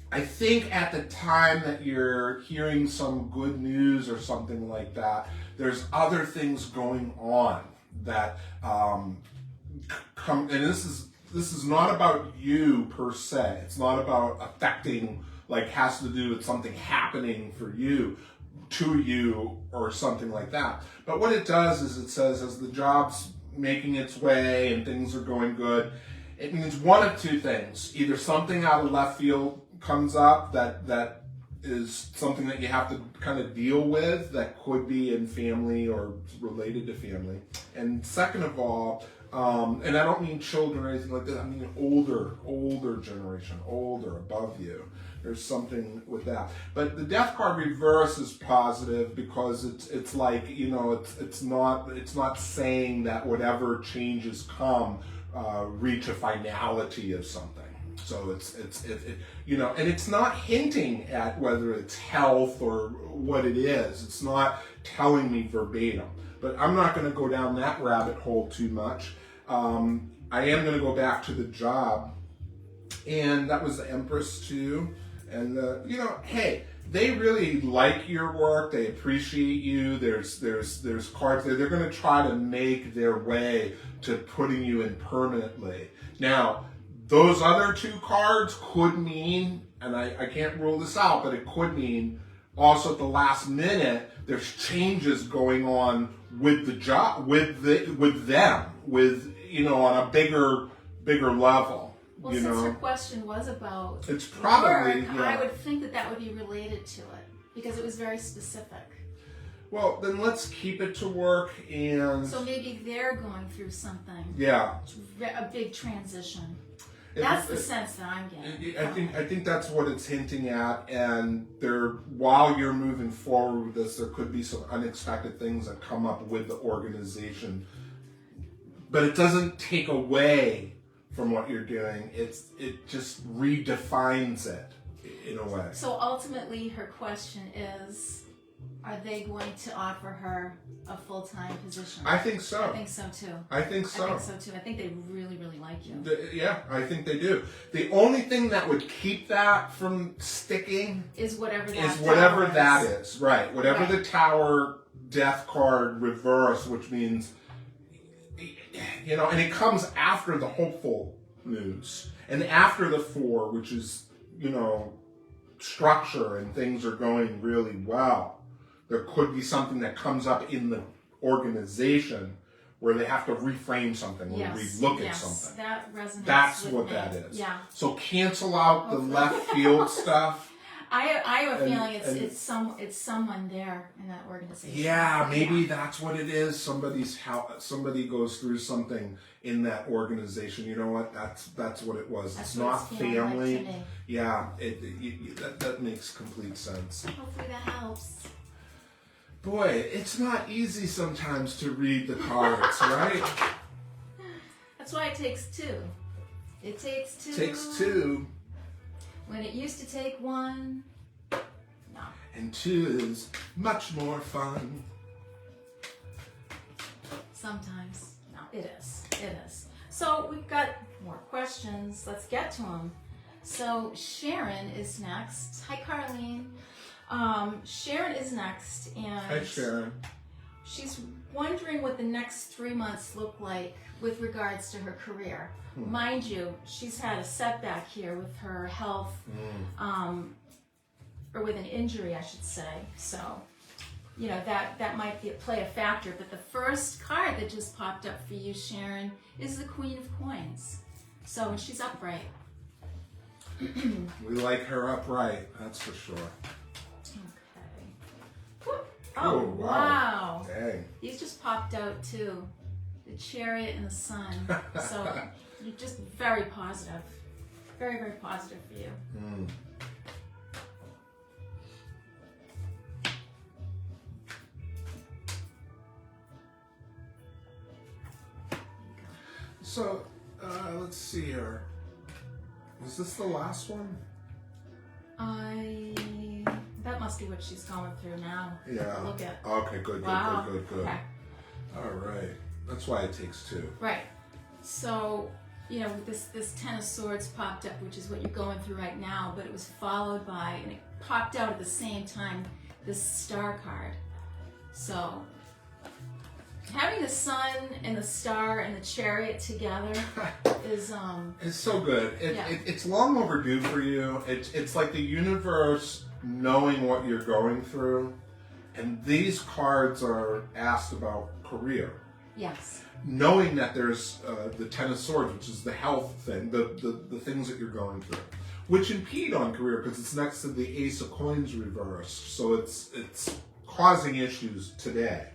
I think at the time that you're hearing some good news or something like that, There's other things going on that come, and this is not about you per se. It's not about affecting, like, has to do with something happening for you, to you, or something like that. But what it does is it says, as the job's making its way and things are going good, it means one of two things. Either something out of left field comes up that is something that you have to kind of deal with, that could be in family or related to family. And second of all, and I don't mean children or anything like that, I mean older generation, older, above you. There's something with that. But the death card reverse is positive because it's like, you know, it's not saying that whatever changes come reach a finality of something. So it's you know, and it's not hinting at whether it's health or what it is. It's not telling me verbatim. But I'm not going to go down that rabbit hole too much. I am going to go back to the job, and that was the Empress too. And you know, hey, they really like your work. They appreciate you. There's cards there. They're going to try to make their way to putting you in permanently. Now, those other two cards could mean, and I can't rule this out, but it could mean also at the last minute there's changes going on with the job, with them, you know, on a bigger level. Well, you since know, your question was about it's probably work, I would think that would be related to it because it was very specific. Well, then let's keep it to work, and so maybe they're going through something. Yeah, a big transition. That's the sense that I'm getting. I think that's what it's hinting at, and while you're moving forward with this, there could be some unexpected things that come up with the organization, but it doesn't take away from what you're doing. It just redefines it in a way. So ultimately, her question is, are they going to offer her a full-time position? I think so. I think so too. I think so. I think so too. I think they really, really like you. Yeah, I think they do. The only thing that would keep that from sticking is whatever that is. Right. Whatever right. The Tower death card reverse, which means, you know, and it comes after the hopeful news. And after the 4, which is, you know, structure and things are going really well. There could be something that comes up in the organization where they have to reframe something or relook at something. That resonates. That's with what me. that is. Yeah. So cancel out the left field stuff. I have a feeling it's someone there in that organization. Yeah, maybe that's what it is. Somebody goes through something in that organization. You know what? That's what it was. It's not family. Like yeah, that makes complete sense. Hopefully that helps. Boy, it's not easy sometimes to read the cards, right? That's why it takes 2. It takes 2. Takes 2. When it used to take 1, no. And 2 is much more fun. Sometimes. No, it is. It is. So we've got more questions. Let's get to them. So Sharon is next. Hi, Carlene. Sharon is next, and Hi, Sharon. she's wondering what the next 3 months look like with regards to her career. Mind you, she's had a setback here with her health, or with an injury, I should say. So, you know, that might play a factor. But the first card that just popped up for you, Sharon, is the Queen of Coins. So, and she's upright. We like her upright, that's for sure. Okay. Oh, wow. Dang. These just popped out too. The Chariot and the Sun. So you're just very positive. Very, very positive for you. So, let's see here. Is this the last one? That must be what she's going through now. Yeah. Look at. Okay, good. Okay. All right. That's why it takes 2. Right. So, you know, this Ten of Swords popped up, which is what you're going through right now, but it was followed by, and it popped out at the same time, this Star card. So, Having the sun and the star and the chariot together is It's so good. It's long overdue for you. It's like the universe knowing what you're going through. And these cards are asked about career. yes. Knowing that there's the Ten of Swords, which is the health thing, the things that you're going through, which impede on career because it's next to the Ace of Coins reversed. So it's causing issues today.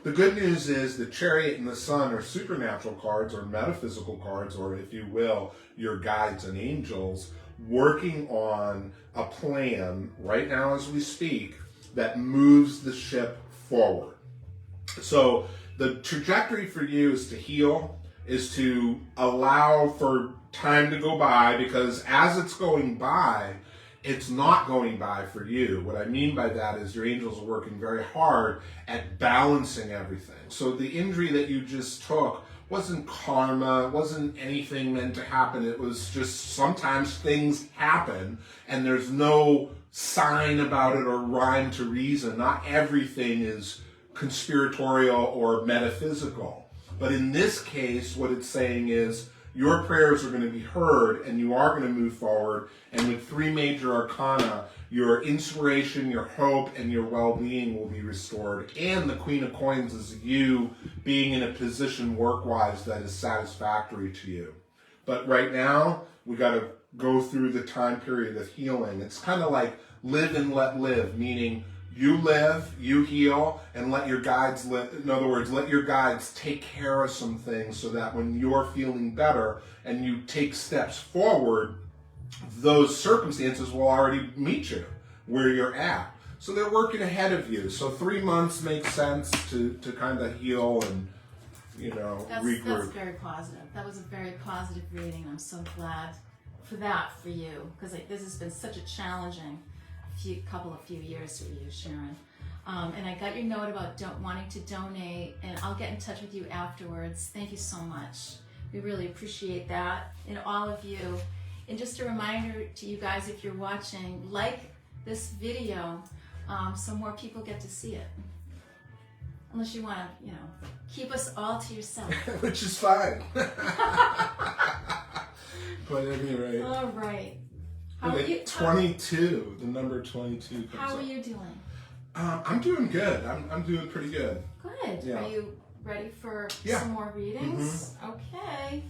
The good news is the Chariot and the Sun are supernatural cards or metaphysical cards, or if you will, your guides and angels working on a plan right now as we speak that moves the ship forward. So the trajectory for you is to heal, is to allow for time to go by, because as it's going by, it's not going by for you. What I mean by that is your angels are working very hard at balancing everything. So the injury that you just took wasn't karma, wasn't anything meant to happen. It was just sometimes things happen and there's no sign about it or rhyme to reason. Not everything is conspiratorial or metaphysical. But in this case, what it's saying is your prayers are going to be heard and you are going to move forward. And with 3 major arcana, your inspiration, your hope, and your well-being will be restored. And the Queen of Coins is you being in a position work-wise that is satisfactory to you. But right now, we got to go through the time period of healing. It's kind of like live and let live, meaning you live, you heal, and let your guides live. In other words, let your guides take care of some things so that when you're feeling better and you take steps forward, those circumstances will already meet you where you're at. So they're working ahead of you. So 3 months makes sense to kind of heal and, regroup. That's very positive. That was a very positive reading. I'm so glad for that for you, because this has been such a challenging few years for you, Sharon. And I got your note about wanting to donate, and I'll get in touch with you afterwards. Thank you so much. We really appreciate that, and all of you. And just a reminder to you guys, if you're watching, like this video so more people get to see it. Unless you want to, keep us all to yourself. Which is fine. But at any rate. All right. How are you? 22, the number 22 comes How are up. you doing? I'm doing good. I'm doing pretty good. Good. Yeah. Are you ready for Yeah. some more readings? Okay.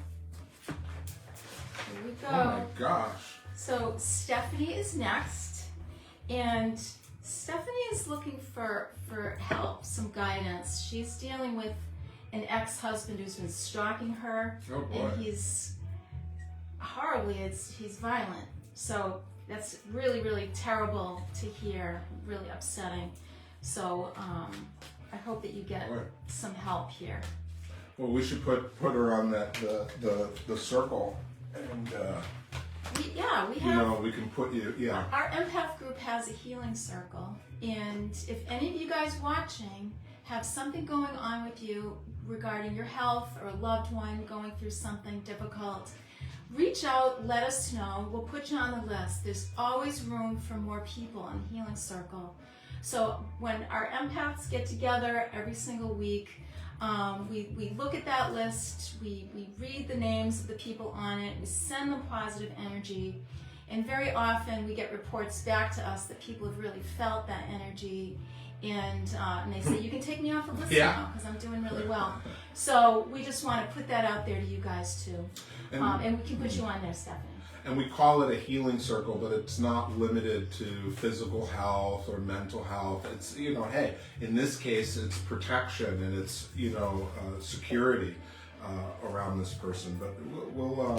Here we go. Oh my gosh. So Stephanie is next, and Stephanie is looking for help, some guidance. She's dealing with an ex-husband who's been stalking her, Oh boy. and he's he's violent. So that's really, really terrible to hear, really upsetting. So I hope that you get Boy. some help here. Well, we should put her on the circle, and We have. we can put you. Yeah. Our empath group has a healing circle, and if any of you guys watching have something going on with you regarding your health or a loved one going through something difficult, reach out, let us know. We'll put you on the list. There's always room for more people in the healing circle. So when our empaths get together every single week, we look at that list, we read the names of the people on it, we send them positive energy, and very often we get reports back to us that people have really felt that energy, and they say, you can take me off the list now because I'm doing really well. So we just want to put that out there to you guys too. And we can put you on there, Stephanie. And we call it a healing circle, but it's not limited to physical health or mental health. It's, hey, in this case, it's protection and it's, security around this person. But we'll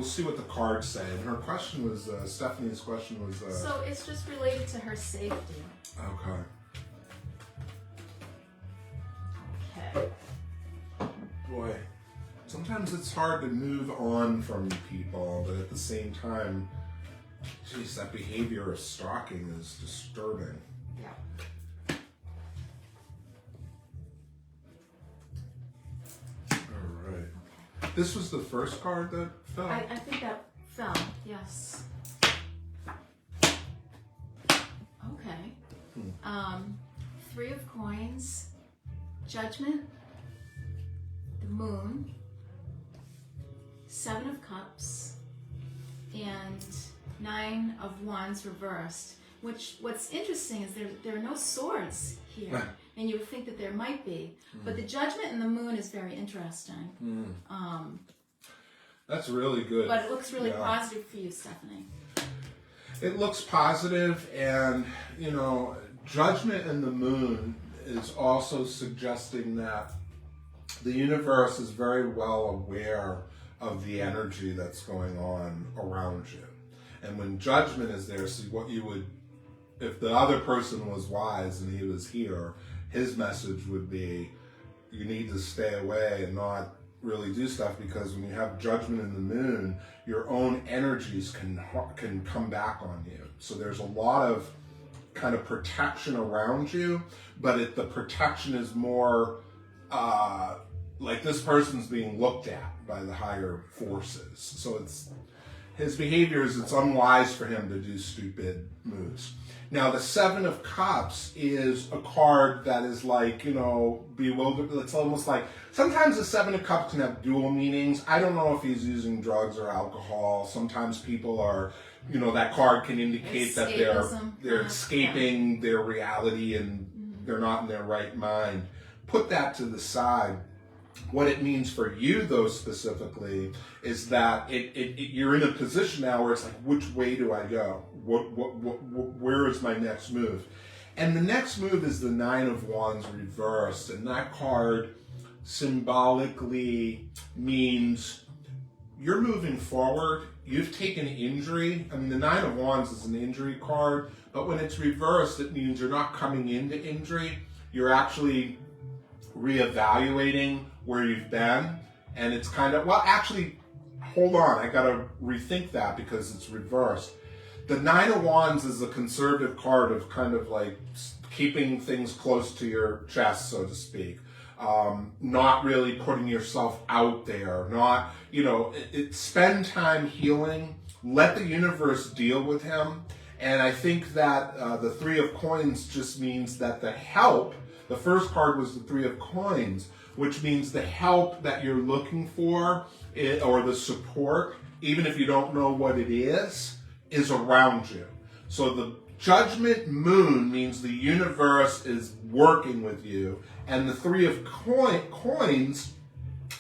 see what the cards say. And her question was, Stephanie's question was... So it's just related to her safety. Okay. Okay. Boy. Sometimes it's hard to move on from people, but at the same time, geez, that behavior of stalking is disturbing. Yeah. All right. This was the first card that fell? I think that fell, yes. Okay. Three of Coins, Judgment, the Moon, Seven of Cups, and Nine of Wands reversed. What's interesting is there are no swords here, and you would think that there might be. But the Judgment and the Moon is very interesting. That's really good. But it looks really positive for you, Stephanie. It looks positive, and Judgment and the Moon is also suggesting that the universe is very well aware of the energy that's going on around you. And when Judgment is there, see what you would, if the other person was wise and he was here, his message would be, you need to stay away and not really do stuff, because when you have Judgment in the Moon, your own energies can come back on you. So there's a lot of kind of protection around you, but the protection is more like this person's being looked at by the higher forces. So his behaviors, it's unwise for him to do stupid moves. Now, the Seven of Cups is a card that is like, bewildered. It's almost like, sometimes the Seven of Cups can have dual meanings. I don't know if he's using drugs or alcohol. Sometimes people are, that card can indicate that they're escaping their reality and they're not in their right mind. Put that to the side. What it means for you, though, specifically, is that you're in a position now where it's like, which way do I go? Where is my next move? And the next move is the Nine of Wands reversed, and that card symbolically means you're moving forward. You've taken injury. I mean, the Nine of Wands is an injury card, but when it's reversed, it means you're not coming into injury. You're actually reevaluating where you've been, and it's kind of, actually, hold on, I gotta rethink that because it's reversed. The Nine of Wands is a conservative card of kind of like keeping things close to your chest, so to speak. Not really putting yourself out there, not, spend time healing, let the universe deal with him. And I think that the Three of Coins just means that the first card was the Three of Coins, which means the help that you're looking for, or the support, even if you don't know what it is around you. So the Judgment Moon means the universe is working with you, and the Three of Coins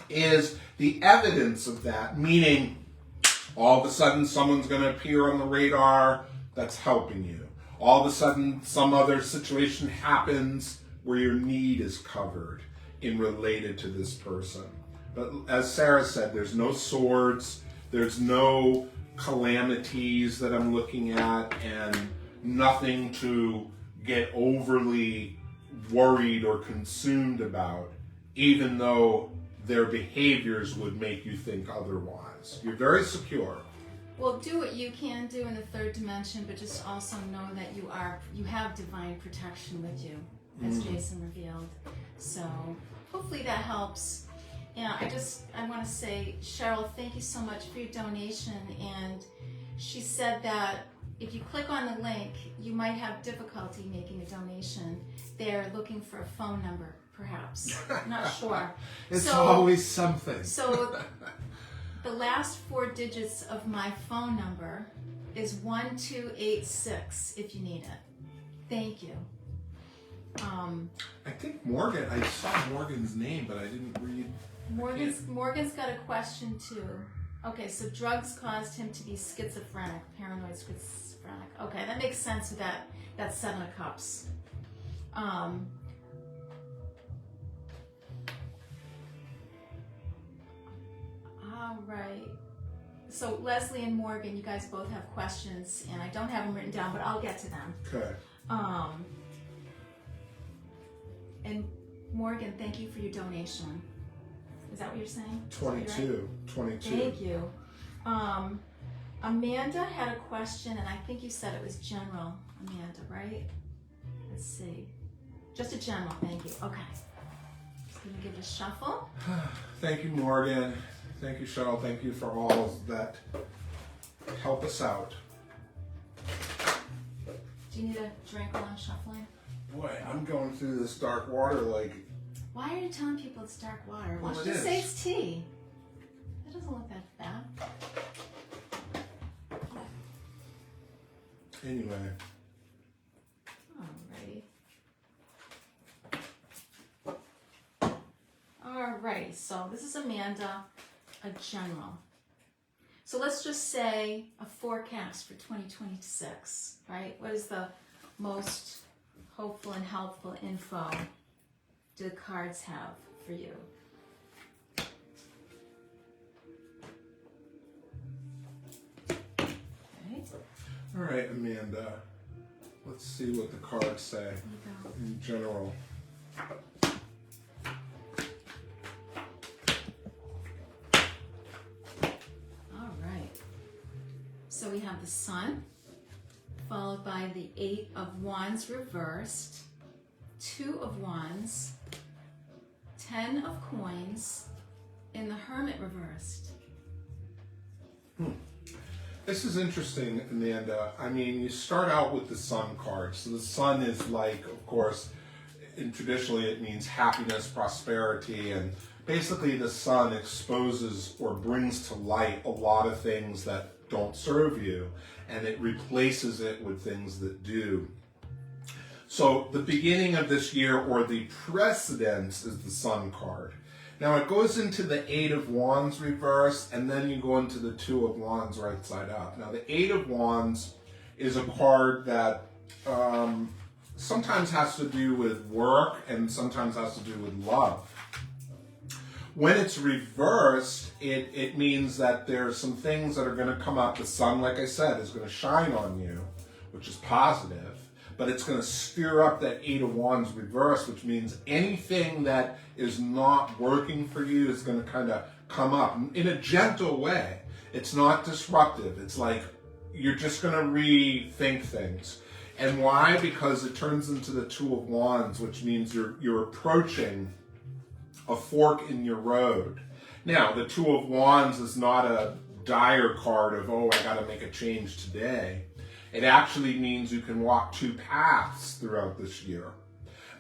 is the evidence of that, meaning all of a sudden someone's going to appear on the radar that's helping you. All of a sudden some other situation happens where your need is covered in related to this person. But as Sarah said, there's no swords, there's no calamities that I'm looking at, and nothing to get overly worried or consumed about, even though their behaviors would make you think otherwise. You're very secure. Well, do what you can do in the third dimension, but just also know that you have divine protection with you, as Jason revealed. So hopefully that helps. And I want to say, Cheryl, thank you so much for your donation. And she said that if you click on the link, you might have difficulty making a donation. They're looking for a phone number, perhaps. I'm not sure. It's always something. So the last 4 digits of my phone number is 1286 if you need it. Thank you. I think Morgan, I saw Morgan's name, but I didn't read. Morgan's got a question too. Okay, so drugs caused him to be schizophrenic, paranoid schizophrenic. Okay, that makes sense with that Seven of Cups. All right. So Leslie and Morgan, you guys both have questions, and I don't have them written down, but I'll get to them. Okay. And Morgan, thank you for your donation. Is that what you're saying? 22. Thank you. Amanda had a question, and I think you said it was general, Amanda, right? Let's see. Just a general, thank you. Okay. Just gonna give it a shuffle. Thank you, Morgan. Thank you, Cheryl. Thank you for all that help us out. Do you need a drink while I'm shuffling? Boy, I'm going through this dark water like... Why are you telling people it's dark water? Well, Why don't it you say is. it's tea? That doesn't look that bad. Anyway. Alrighty, so this is Amanda, a general. So let's just say a forecast for 2026, right? What is the most hopeful and helpful info do the cards have for you? Okay. All right, Amanda. Let's see what the cards say in general. So we have the Sun, followed by the 8 of Wands reversed, 2 of Wands, 10 of Coins, and the Hermit reversed. This is interesting, Amanda. I mean, you start out with the Sun card. So the Sun is like, of course, and traditionally it means happiness, prosperity, and basically the Sun exposes or brings to light a lot of things that don't serve you, and it replaces it with things that do. So the beginning of this year, or the precedence, is the Sun card. Now it goes into the 8 of Wands reverse, and then you go into the 2 of Wands right side up. Now the 8 of Wands is a card that sometimes has to do with work and sometimes has to do with love. When it's reversed, it means that there's some things that are going to come up. The Sun, like I said, is going to shine on you, which is positive, but it's going to stir up that 8 of Wands reverse, which means anything that is not working for you is going to kind of come up in a gentle way. It's not disruptive. It's like you're just going to rethink things. And why? Because it turns into the 2 of Wands, which means you're approaching a fork in your road. Now, the 2 of Wands is not a dire card of, oh, I got to make a change today. It actually means you can walk 2 paths throughout this year.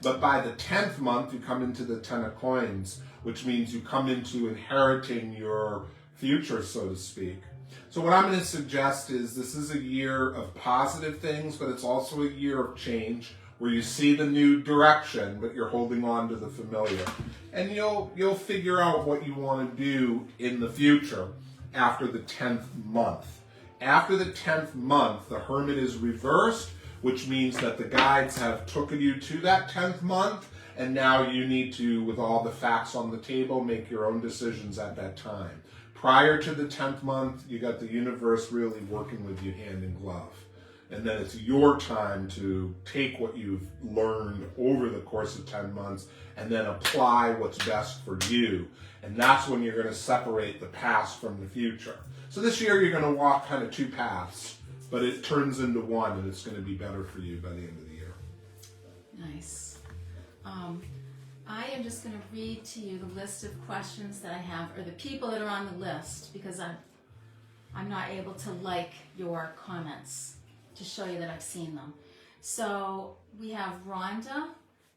But by the 10th month, you come into the 10 of Coins, which means you come into inheriting your future, so to speak. So what I'm going to suggest is this is a year of positive things, but it's also a year of change, where you see the new direction, but you're holding on to the familiar. And you'll figure out what you want to do in the future after the 10th month. After the 10th month, the Hermit is reversed, which means that the guides have taken you to that 10th month, and now you need to, with all the facts on the table, make your own decisions at that time. Prior to the 10th month, you got the universe really working with you hand in glove. And then it's your time to take what you've learned over the course of 10 months and then apply what's best for you. And that's when you're going to separate the past from the future. So this year you're going to walk kind of 2 paths, but it turns into one, and it's going to be better for you by the end of the year. Nice. I am just going to read to you the list of questions that I have, or the people that are on the list, because I'm not able to like your comments to show you that I've seen them. So we have Rhonda,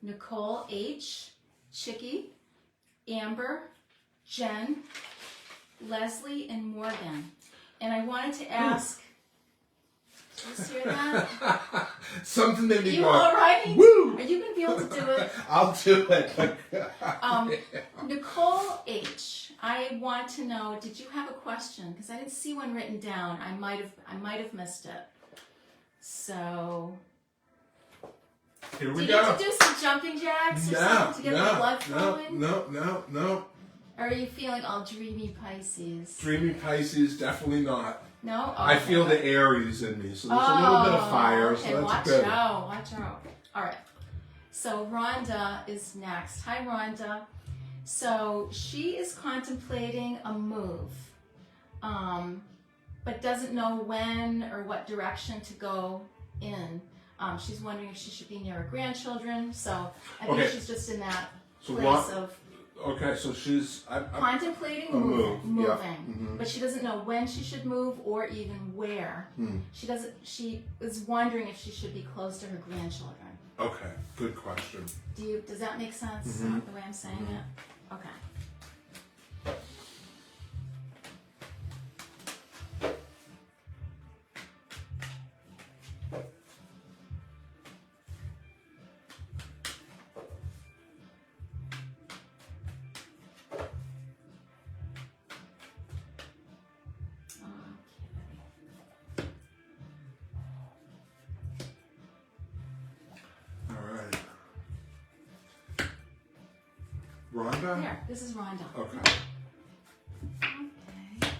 Nicole H, Chicky, Amber, Jen, Leslie, and Morgan. And I wanted to ask, did you just hear that? Something that You all right? Woo! Are you going to be able to do it? I'll do it. Nicole H, I want to know, did you have a question? Because I didn't see one written down. I might have missed it. So, Here we do you go. need to do some jumping jacks or something to get the blood flowing? No. Or are you feeling all dreamy Pisces? Dreamy Pisces, definitely not. No? Oh, I feel the Aries in me, so there's a little bit of fire, okay, so that's good. Watch out. All right. So Rhonda is next. Hi, Rhonda. So she is contemplating a move, but doesn't know when or what direction to go in. She's wondering if she should be near her grandchildren. So I think she's just in that place of Okay, so she's contemplating moving, but she doesn't know when she should move or even where. She is wondering if she should be close to her grandchildren. Okay, good question. Does that make sense, Mhm. the way I'm saying it? Okay. All right. Rhonda? There, this is Rhonda. Okay. Okay.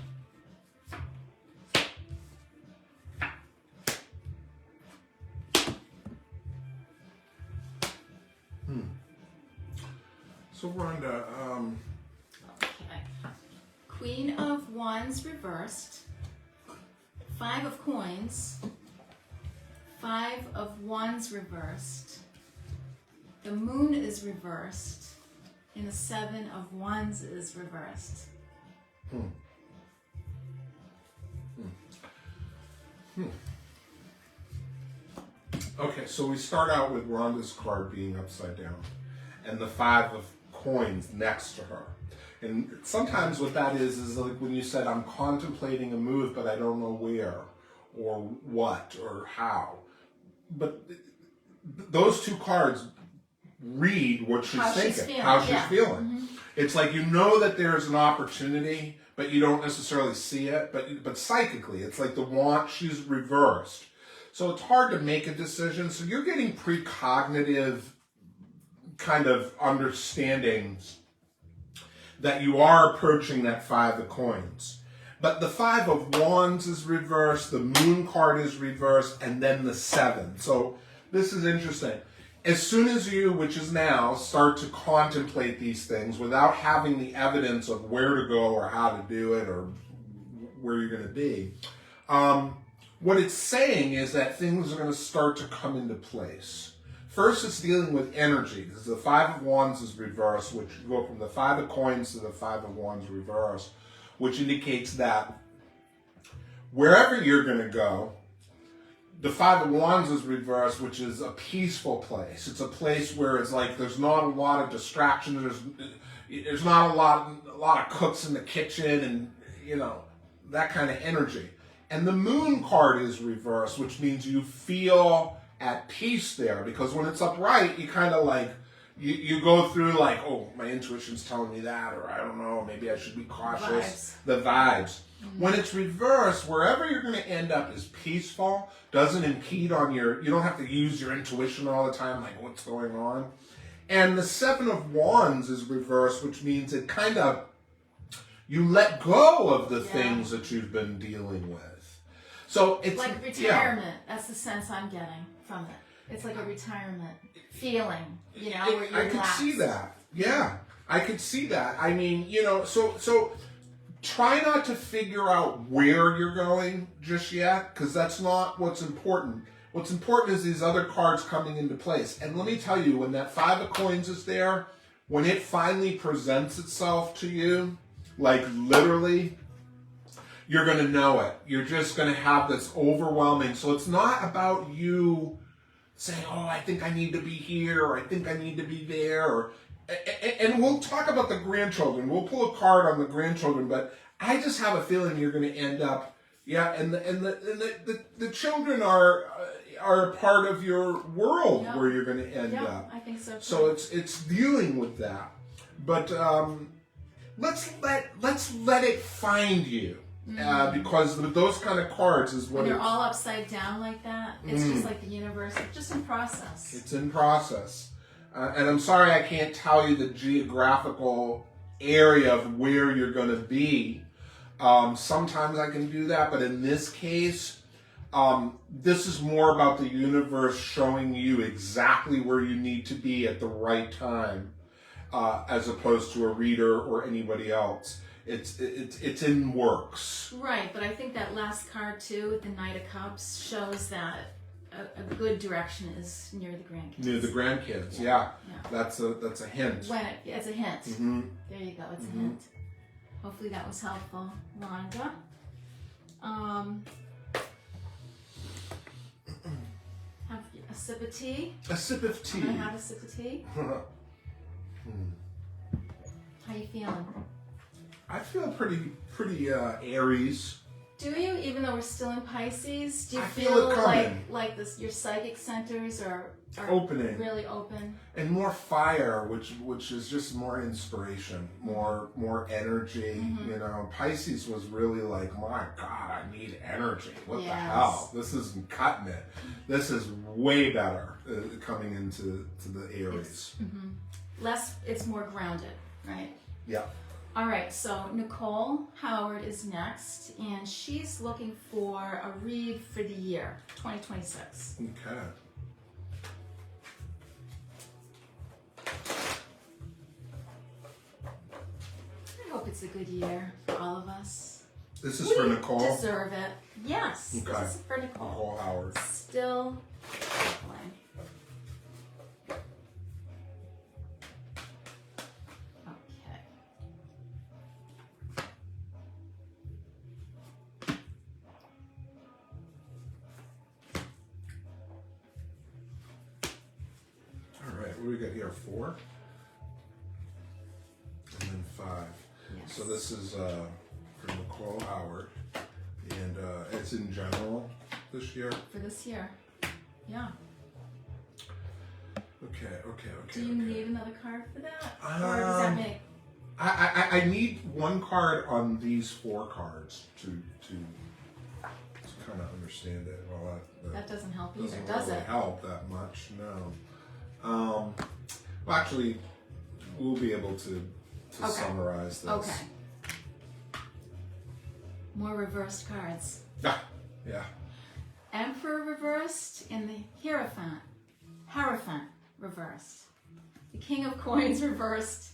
So Rhonda, Okay. Queen of Wands reversed. 5 of Coins. 5 of Wands reversed. The Moon is reversed. And the 7 of Wands is reversed. okay, so we start out with Rhonda's card being upside down and the 5 of coins next to her. And sometimes what that is like when you said, I'm contemplating a move, but I don't know where or what or how. But those two cards read what she's How she's thinking, feeling, how she's yeah. feeling. It's like you know that there's an opportunity, but you don't necessarily see it. But psychically, it's like the want, she's reversed. So it's hard to make a decision. So you're getting precognitive kind of understandings that you are approaching that 5 of coins. But the 5 of wands is reversed, the moon card is reversed, and then the 7. So this is interesting. As soon as you, which is now, start to contemplate these things without having the evidence of where to go or how to do it or where you're going to be, what it's saying is that things are going to start to come into place. First, it's dealing with energy, because the 5 of wands is reversed, which you go from the 5 of coins to the 5 of wands reversed, which indicates that wherever you're going to go, the 5 of wands is reversed, which is a peaceful place. It's a place where it's like there's not a lot of distractions. There's not a lot of cooks in the kitchen, and that kind of energy. And the moon card is reversed, which means you feel at peace there, because when it's upright, you kind of like you go through like, oh, my intuition's telling me that, or I don't know, maybe I should be cautious. The vibes. When it's reversed, wherever you're going to end up is peaceful, doesn't impede on you don't have to use your intuition all the time, like what's going on. And the 7 of wands is reversed, which means it kind of, you let go of the things that you've been dealing with. So it's like retirement. That's the sense I'm getting from it. It's like a retirement feeling, where you're I could relaxed. see that. Yeah, I could see that. I mean, so try not to figure out where you're going just yet, because that's not what's important. What's important is these other cards coming into place. And let me tell you, when that 5 of coins is there, when it finally presents itself to you, like literally, you're going to know it. You're just going to have this overwhelming. So it's not about you saying, oh, I think I need to be here, or I think I need to be there, and we'll talk about the grandchildren. We'll pull a card on the grandchildren, but I just have a feeling you're going to end up, and the children are a part of your world where you're going to end up. I think so too. So it's dealing with that, but let's let it find you. Because with those kind of cards is what when they're all upside down like that, it's just like the universe, it's just in process. It's in process. And I'm sorry I can't tell you the geographical area of where you're going to be. Sometimes I can do that, but in this case, this is more about the universe showing you exactly where you need to be at the right time, as opposed to a reader or anybody else. It's in works. Right, but I think that last card too, with the Knight of Cups, shows that a good direction is near the grandkids. Near the grandkids, yeah. That's a hint. It's a hint. Mm-hmm. There you go. It's a hint. Hopefully that was helpful, Rhonda. Have sip of tea. A sip of tea. I'm gonna have a sip of tea. How you feeling? I feel pretty Aries. Do you? Even though we're still in Pisces, do you I feel it coming. like this? Your psychic centers are Opening. really open. And more fire, which is just more inspiration, more energy. You know, Pisces was really like, my God, I need energy. What the hell? This isn't cutting it. This is way better coming into the Aries. It's more grounded, right? Yeah. All right, so Nicole Howard is next, and she's looking for a read for the year 2026. Okay. I hope it's a good year for all of us. This is for Nicole. Deserve it. Yes. Okay. This is for Nicole. Nicole Howard. Still shuffling. Okay. All right, what do we got here? 4? And then 5. Yes. So this is for Nicole Howard. And it's in general this year. For this year. Yeah. Okay. Do you need another card for that? Or does that Um, make... I need one card on these 4 cards to kind of understand it. Well, That doesn't help either, doesn't does really it? help that much, no. Well, actually, we'll be able to Okay. summarize this. Okay. More reversed cards. Ah, yeah. Emperor reversed and the Hierophant. Hierophant reversed. The King of Coins reversed.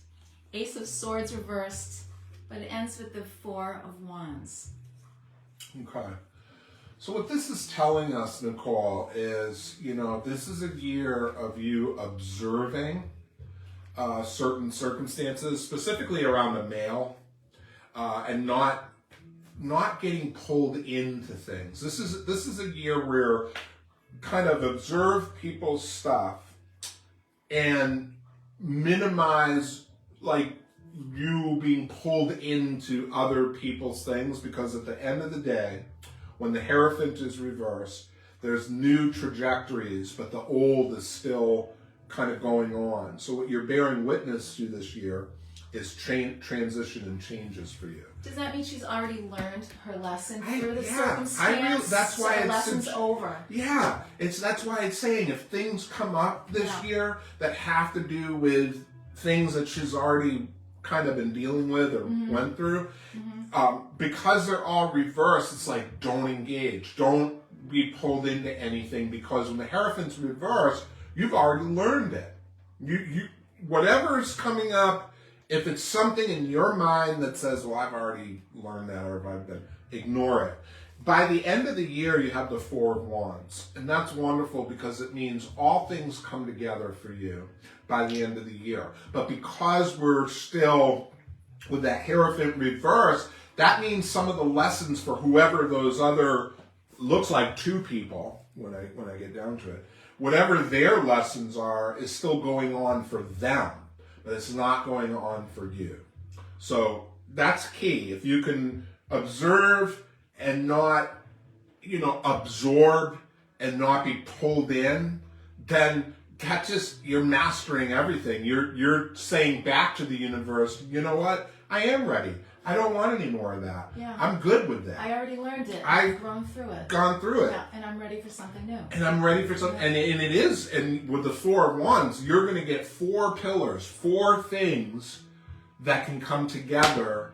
Ace of Swords reversed. But it ends with the 4 of Wands. Okay. So what this is telling us, Nicole, is, you know, this is a year of you observing certain circumstances, specifically around a male, and not getting pulled into things. This is a year where kind of observe people's stuff and minimize like you being pulled into other people's things, because at the end of the day, when the Hierophant is reversed, there's new trajectories, but the old is still kind of going on. So what you're bearing witness to this year is transition and changes for you. Does that mean she's already learned her lesson through the yeah, circumstance? that's why so the it's lesson's over. Yeah, that's why it's saying if things come up this year that have to do with things that she's already kind of been dealing with or went through, because they're all reversed, it's like, don't engage, don't be pulled into anything, because when the Hierophant's reversed, you've already learned it. You whatever is coming up, if it's something in your mind that says, well, I've already learned that, or if I've been, ignore it. By the end of the year, you have the 4 of Wands. And that's wonderful, because it means all things come together for you by the end of the year. But because we're still with that Hierophant reverse, that means some of the lessons for whoever those other, looks like 2 people, when I get down to it, whatever their lessons are is still going on for them, but it's not going on for you. So that's key. If you can observe and not, absorb and not be pulled in, then that just, you're mastering everything. You're saying back to the universe, you know what? I am ready. I don't want any more of that. Yeah. I'm good with that. I already learned it. I've I've grown through it. Gone through it. Yeah, and I'm ready for something new. And I'm ready for something. And it is, and with the 4 of Wands, you're going to get 4 pillars, 4 things that can come together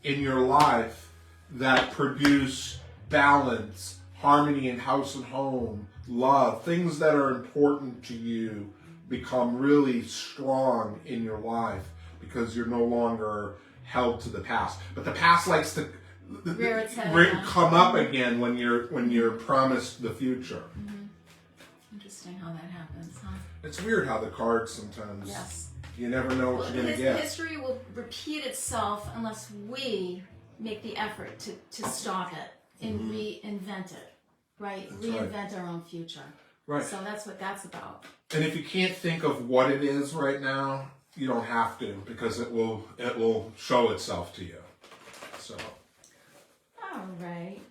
in your life that produce balance, harmony in house and home, love, things that are important to you become really strong in your life, because you're no longer held to the past. But the past likes to Rear its head again. come up again when you're promised the future. Interesting how that happens, huh? It's weird how the cards sometimes, Yes. you never know what you're going to get. History will repeat itself unless we make the effort to stop it and reinvent it, right? That's right. Reinvent our own future. Right. So that's what that's about. And if you can't think of what it is right now, you don't have to, because it will show itself to you. So. All right.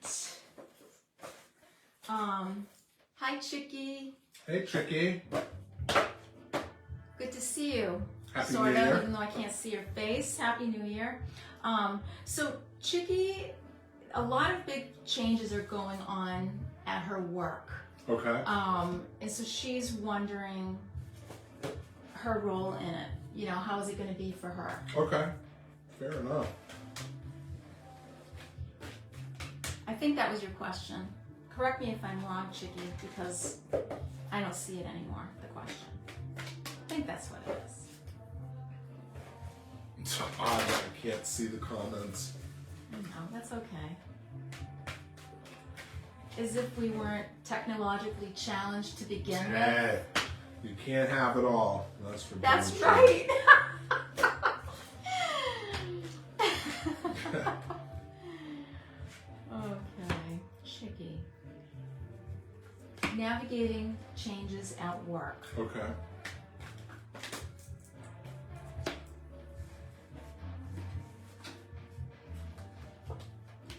Hi, Chicky. Hey, Chicky. Good to see you. Happy sort New of, Year. even though I can't see your face. Happy New Year. So Chicky, a lot of big changes are going on at her work. Okay. And so she's wondering her role in it. You know, how is it going to be for her? Okay. Fair enough. I think that was your question. Correct me if I'm wrong, Chicky, because I don't see it anymore, the question. I think that's what it is. It's odd that I can't see the comments. No, that's okay. As if we weren't technologically challenged to begin with. Hey, you can't have it all. That's for That's damn sure. right. Okay, Chicky. Navigating changes at work. Okay.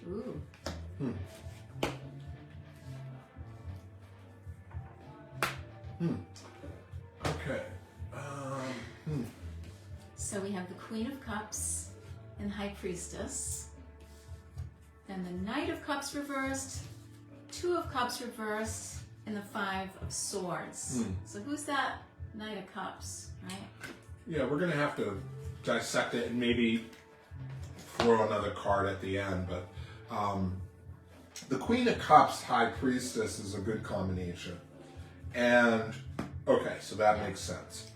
Ooh. Okay. So we have the Queen of Cups and High Priestess. Then the Knight of Cups reversed, Two of Cups reversed, and the Five of Swords. So who's that Knight of Cups, right? Yeah, we're gonna have to dissect it and maybe throw another card at the end, but the Queen of Cups, High Priestess is a good combination. And okay, so that makes sense.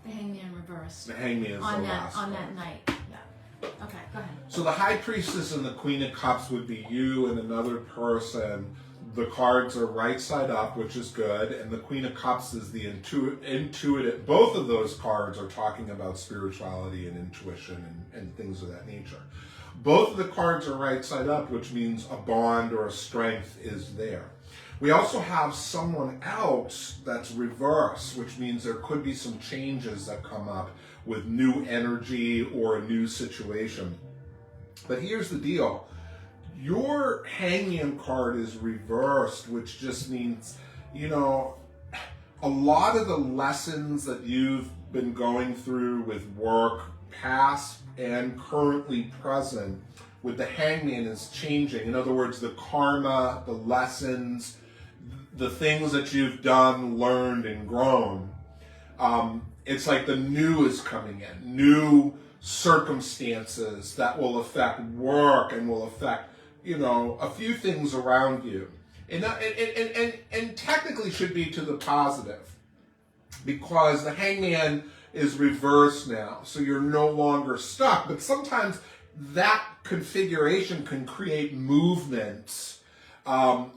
The Hangman reversed. The Hangman is On the that last on one. that night. Yeah. Okay, go ahead. So the High Priestess and the Queen of Cups would be you and another person. The cards are right side up, which is good, and the Queen of Cups is the intuitive. Both of those cards are talking about spirituality and intuition and things of that nature. Both of the cards are right side up, which means a bond or a strength is there. We also have someone else that's reverse, which means there could be some changes that come up with new energy or a new situation. But here's the deal. Your Hangman card is reversed, which just means, you know, a lot of the lessons that you've been going through with work, past and currently present, with the Hangman is changing. In other words, the karma, the lessons, the things that you've done, learned, and grown. It's like the new is coming in, new circumstances that will affect work and will affect, you know, a few things around you. And technically should be to the positive, because the Hangman is reversed now, so you're no longer stuck. But sometimes that configuration can create movements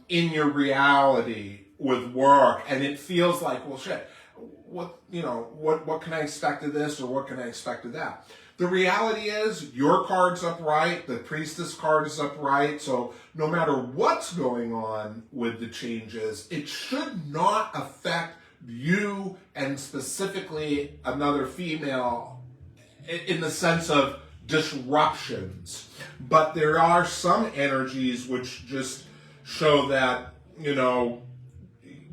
in your reality with work, and it feels like, well, shit, what can I expect of this, or what can I expect of that? The reality is your card's upright, the Priestess card is upright, so no matter what's going on with the changes, it should not affect you and specifically another female in the sense of disruptions. But there are some energies which just show that, you know,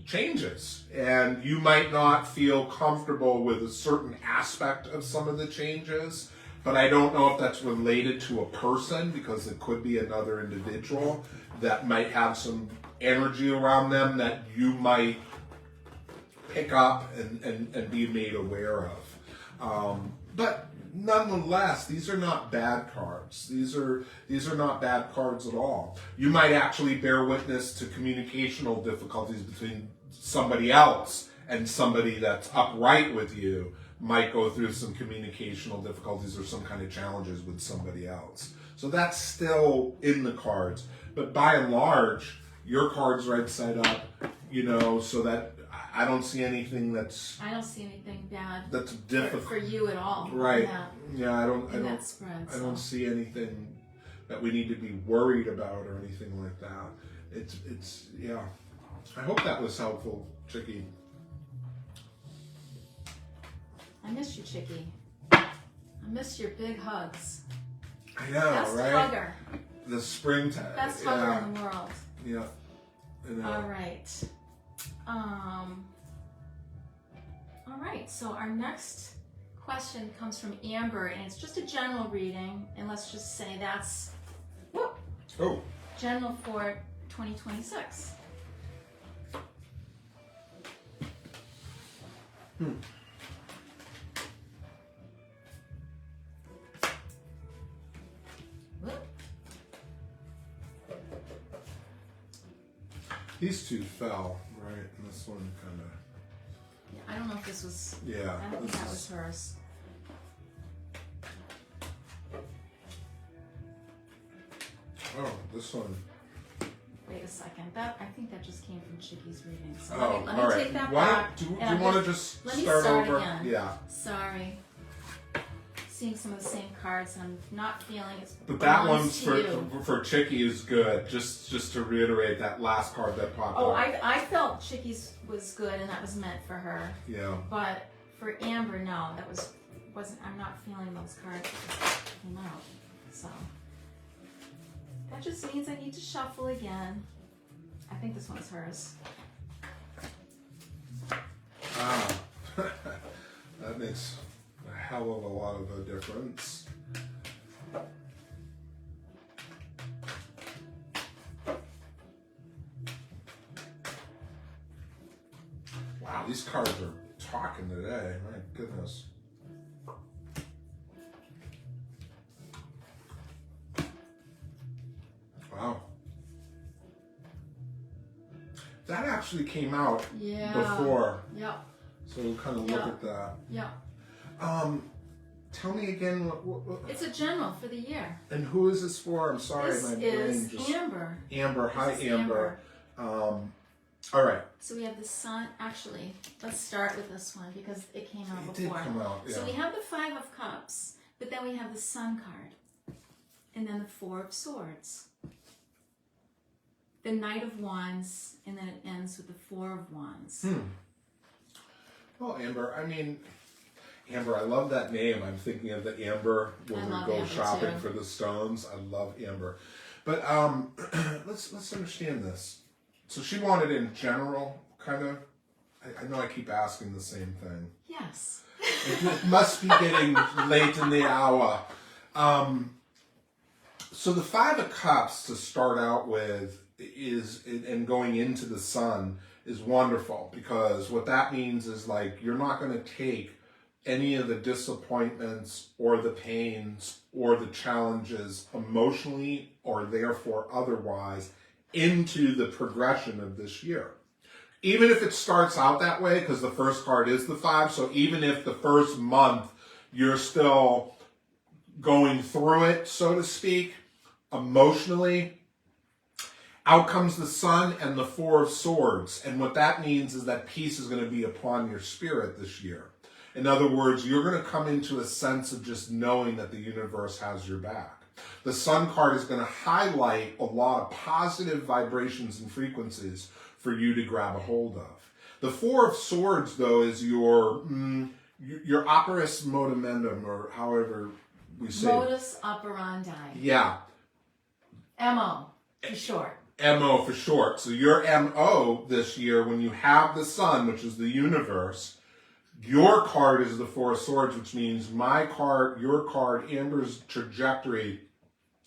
changes, and you might not feel comfortable with a certain aspect of some of the changes, but I don't know if that's related to a person, because it could be another individual that might have some energy around them that you might pick up and be made aware of. But nonetheless, these are not bad cards. These are not bad cards at all. You might actually bear witness to communicational difficulties between somebody else and somebody that's upright with you might go through some communicational difficulties or some kind of challenges with somebody else. So that's still in the cards. But by and large, your card's right side up, you know, so that I don't see anything that's... I don't see anything bad that's difficult for you at all. Right. Yeah, I don't that spread. I don't see anything that we need to be worried about or anything like that. It's yeah. I hope that was helpful, Chicky. I miss you, Chicky. I miss your big hugs. I know, Best right? hugger. The springtime. Best hugger in the world. Yeah. I know. All right. All right. So our next question comes from Amber, and it's just a general reading, and let's just say that's Oh. general for 2026. Whoop. These two fell, right? And this one kind of. Yeah, I don't know if this was. Yeah. I don't think this that is- was hers. Oh, this one. Wait a second. I think that just came from Chicky's reading. So Oh, let me all right. take that Why back. do you and want to just let me start start over? again. Yeah. Sorry. Seeing some of the same cards, I'm not feeling it's. But that belongs one's to you. for Chicky is good. Just to reiterate that last card that popped Oh, up. I felt Chicky's was good and that was meant for her. Yeah. But for Amber, no, that wasn't. I'm not feeling those cards that just came out. So that just means I need to shuffle again. I think this one's hers. Ah. That makes a hell of a lot of a difference. Wow, these cards are talking today. My goodness. Wow. That actually came out Yeah. before, Yep. so we'll kind of look Yeah. at that. Yep. Tell me again, what, It's a general for the year. and who is this for? I'm sorry, This my brain is just... Amber. Amber, hi This is Amber. All right. So we have the sun. Actually, let's start with this one because it came out It did before. come out, So yeah. we have the Five of Cups, but then we have the Sun card, and then the Four of Swords, the Knight of Wands, and then it ends with the Four of Wands. Well, Amber, I mean, Amber, I love that name. I'm thinking of the Amber when I we love go Amber, shopping too. for the stones. I love Amber. But let's understand this. So she wanted in general, kind of. I know I keep asking the same thing. Yes. It must be getting late in the hour. So the Five of Cups to start out with is, and going into the sun is wonderful, because what that means is like you're not going to take any of the disappointments or the pains or the challenges emotionally or therefore otherwise into the progression of this year. Even if it starts out that way, because the first card is the Five, so even if the first month you're still going through it, so to speak, emotionally, out comes the Sun and the Four of Swords. And what that means is that peace is going to be upon your spirit this year. In other words, you're going to come into a sense of just knowing that the universe has your back. The Sun card is going to highlight a lot of positive vibrations and frequencies for you to grab a hold of. The Four of Swords, though, is your operis modumendum, or however we say Modus operandi. Yeah, MO for short. MO for short. So your MO this year, when you have the Sun, which is the universe, your card is the Four of Swords, which means my card, your card, Amber's trajectory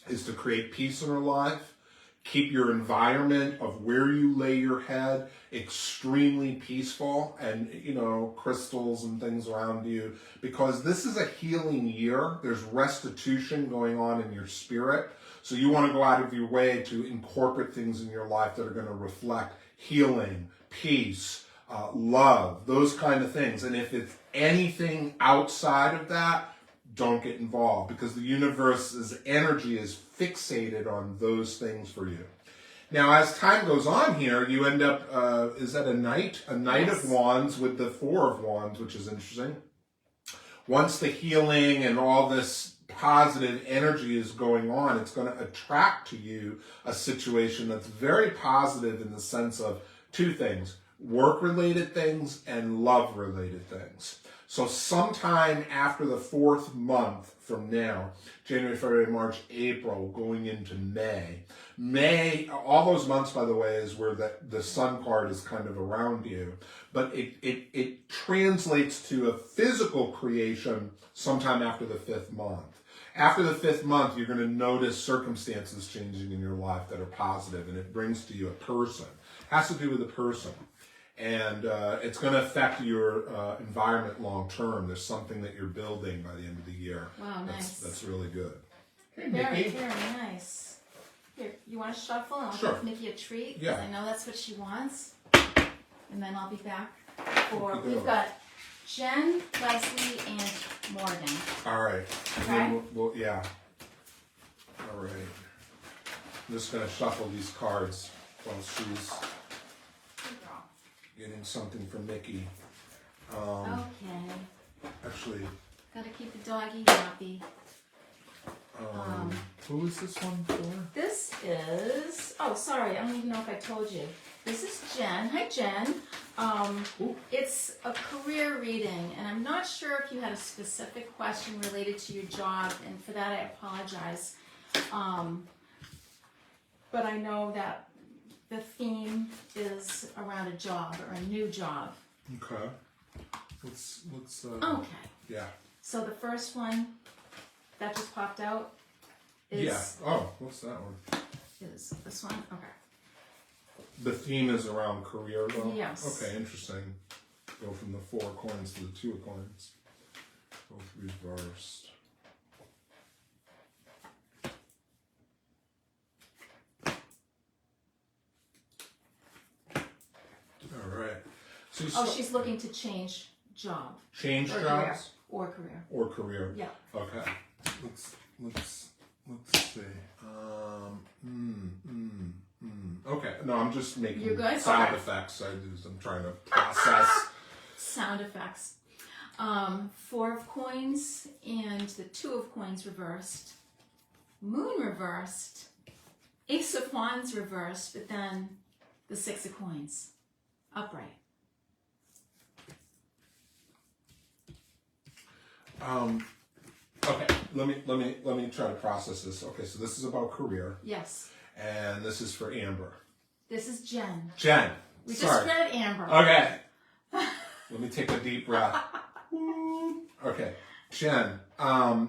is to create peace in her life, keep your environment of where you lay your head extremely peaceful, and, you know, crystals and things around you, because this is a healing year. There's restitution going on in your spirit. So you want to go out of your way to incorporate things in your life that are going to reflect healing, peace, love, those kind of things. And if it's anything outside of that, don't get involved, because the universe's energy is fixated on those things for you. Now, as time goes on here, you end up, is that a knight? A knight Yes. of wands with the Four of Wands, which is interesting. Once the healing and all this positive energy is going on, it's going to attract to you a situation that's very positive in the sense of two things. work-related things and love-related things. So sometime after the 4th month from now, January, February, March, April, going into May, all those months, by the way, is where the sun card is kind of around you. But it translates to a physical creation sometime after the 5th month. After the 5th month, you're going to notice circumstances changing in your life that are positive, and it brings to you a person. It has to do with a person. And it's going to affect your environment long term. There's something that you're building by the end of the year. Wow, nice. That's really good. Okay, very nice. Here, you want to shuffle? And I'll Sure. give Nikki a treat. Yeah. I know that's what she wants. And then I'll be back for, Cookie dough. we've got Jen, Leslie, and Morgan. All right. Okay. Yeah. All right. I'm just going to shuffle these cards while she's Good girl. getting something from Nikki. Okay. Actually, Gotta keep the doggy happy. who is this one for? This is, oh, sorry, I don't even know if I told you. This is Jen. Hi, Jen. Ooh. It's a career reading, and I'm not sure if you had a specific question related to your job, and for that I apologize. But I know that the theme is around a job or a new job. Okay. Let's Okay. yeah. So the first one that just popped out is, Yeah. Oh, what's that one? is this one. Okay. The theme is around career, though? Yes. Okay, interesting. Go from the 4 of coins to the 2 of coins. Both reversed. All right. So you She's looking to change job change or jobs career. Or career. or career. Yeah. Okay. Let's see. Okay. No, I'm just making You're good? sound Okay. effects. I'm trying to process. Sound effects. 4 of coins and the 2 of coins reversed. Moon reversed. Ace of wands reversed, but then the 6 of coins upright. Okay, let me try to process this. Okay, so this is about career, Yes. and this is for Amber. This is Jen. Jen. We sorry. just read Amber. Okay. Let me take a deep breath. Okay, Jen.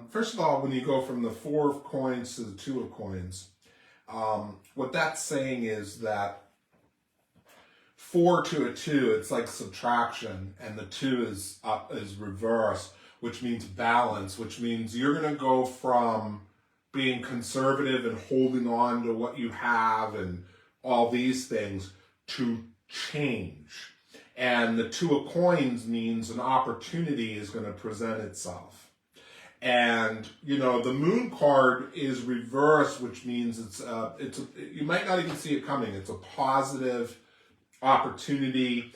First of all, when you go from the 4 of coins to the 2 of coins, what that's saying is that 4 to a 2, it's like subtraction, and the 2 is reverse, which means balance, which means you're going to go from being conservative and holding on to what you have and all these things to change. And the 2 of coins means an opportunity is going to present itself. And, you know, the moon card is reversed, which means you might not even see it coming. It's a positive opportunity.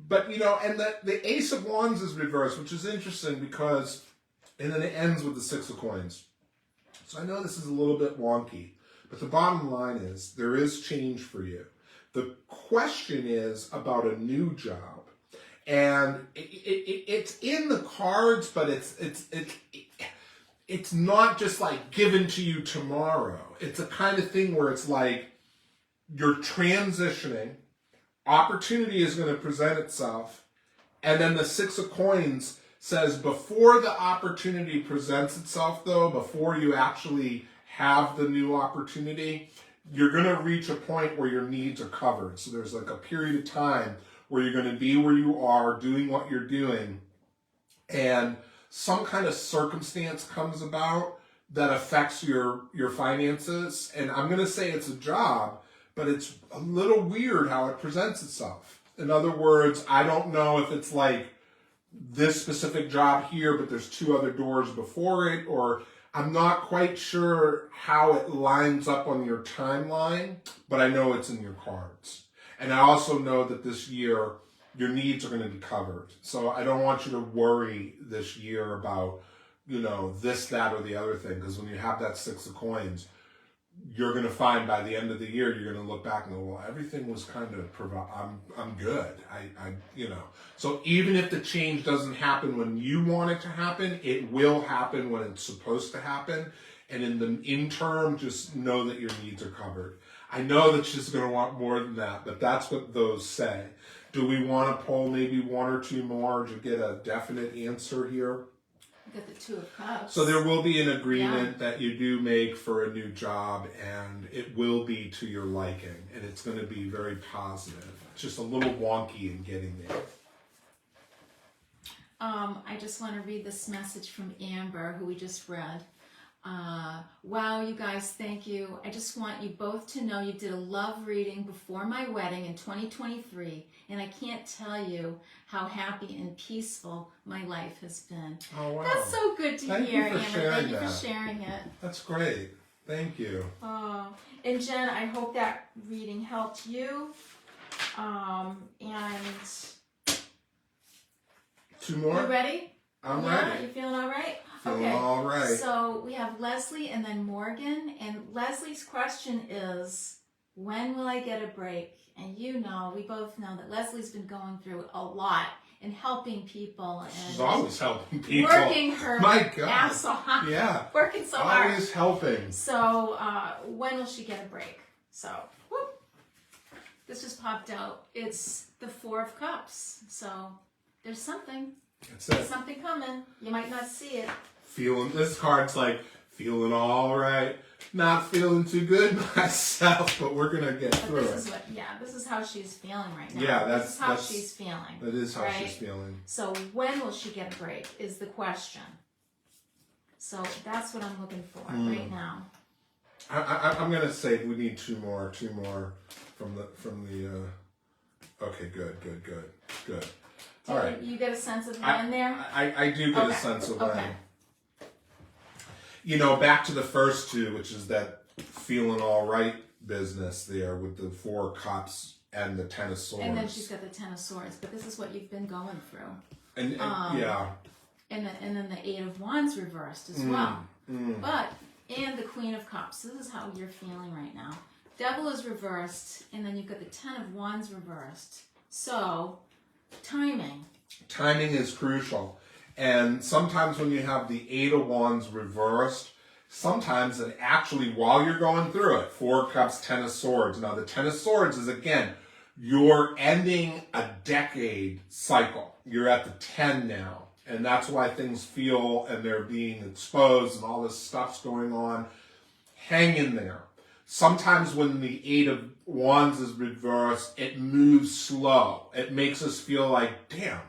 But, you know, and the Ace of Wands is reversed, which is interesting because, and then it ends with the 6 of coins. So I know this is a little bit wonky, but the bottom line is there is change for you. The question is about a new job. And it's in the cards, but it's not just like given to you tomorrow. It's a kind of thing where it's like you're transitioning, opportunity is going to present itself, and then the 6 of coins says before the opportunity presents itself, though, before you actually have the new opportunity, you're going to reach a point where your needs are covered. So there's like a period of time where you're going to be where you are, doing what you're doing, and some kind of circumstance comes about that affects your finances. And I'm going to say it's a job, but it's a little weird how it presents itself. In other words, I don't know if it's like this specific job here, but there's 2 other doors before it, or I'm not quite sure how it lines up on your timeline, but I know it's in your cards. And I also know that this year, your needs are going to be covered. So I don't want you to worry this year about, you know, this, that, or the other thing, because when you have that 6 of coins, you're going to find by the end of the year, you're going to look back and go, well, everything was kind of, I'm good. So even if the change doesn't happen when you want it to happen, it will happen when it's supposed to happen. And in the interim, just know that your needs are covered. I know that she's going to want more than that, but that's what those say. Do we want to pull maybe one or two more to get a definite answer here? Got the Two of Cups. So there will be an agreement that you do make for a new job, and it will be to your liking, and it's going to be very positive. It's just a little wonky in getting there. I just want to read this message from Amber, who we just read. Wow, you guys, thank you. I just want you both to know you did a love reading before my wedding in 2023, and I can't tell you how happy and peaceful my life has been. Oh, wow. That's so good to Thank hear, you for Amber. sharing Thank you that. for sharing it. That's great. Thank you. And Jen, I hope that reading helped you. And Two more? you ready? I'm Yeah, ready. you feeling all right? Feeling all right. So we have Leslie and then Morgan. And Leslie's question is, when will I get a break? And you know, we both know that Leslie's been going through a lot and helping people. And She's always helping people. working her My God. ass off. Yeah. Working so hard. Always helping. So when will she get a break? So, whoop. This just popped out. It's the Four of Cups. So there's something. That's it. Something coming. You might not see it. This card's like, feeling all right. Not feeling too good myself, but we're going to get But through this it. this is how she's feeling right now. Yeah, this is how that's- she's feeling. That is how right? she's feeling. So when will she get a break is the question. So that's what I'm looking for right now. I'm going to say we need two more from the. Okay, good. All right. You get a sense of when there? I do get a Okay. sense of Okay. when. Back to the first two, which is that feeling all right business there with the Four of Cups and the Ten of Swords. And then she's got the Ten of Swords. But this is what you've been going through. And yeah. And then the Eight of Wands reversed as well. But, and the Queen of Cups. This is how you're feeling right now. Devil is reversed, and then you've got the Ten of Wands reversed. So, timing. Timing is crucial. And sometimes when you have the Eight of Wands reversed, sometimes it actually, while you're going through it, Four of Cups, Ten of Swords. Now, the Ten of Swords is, again, you're ending a decade cycle. You're at the 10 now. And that's why things feel, and they're being exposed, and all this stuff's going on. Hang in there. Sometimes when the Eight of Wands is reversed, it moves slow. It makes us feel like, damn,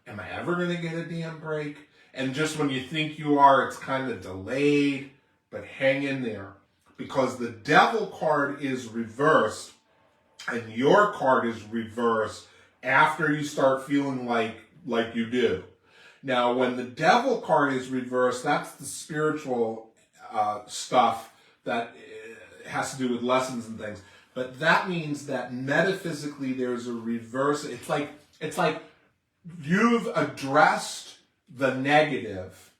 am I ever going to get a damn break? And just when you think you are, it's kind of delayed, but hang in there. Because the Devil card is reversed, and your card is reversed after you start feeling like you do. Now, when the Devil card is reversed, that's the spiritual stuff that has to do with lessons and things. But that means that metaphysically there's a reverse. It's like you've addressed the negative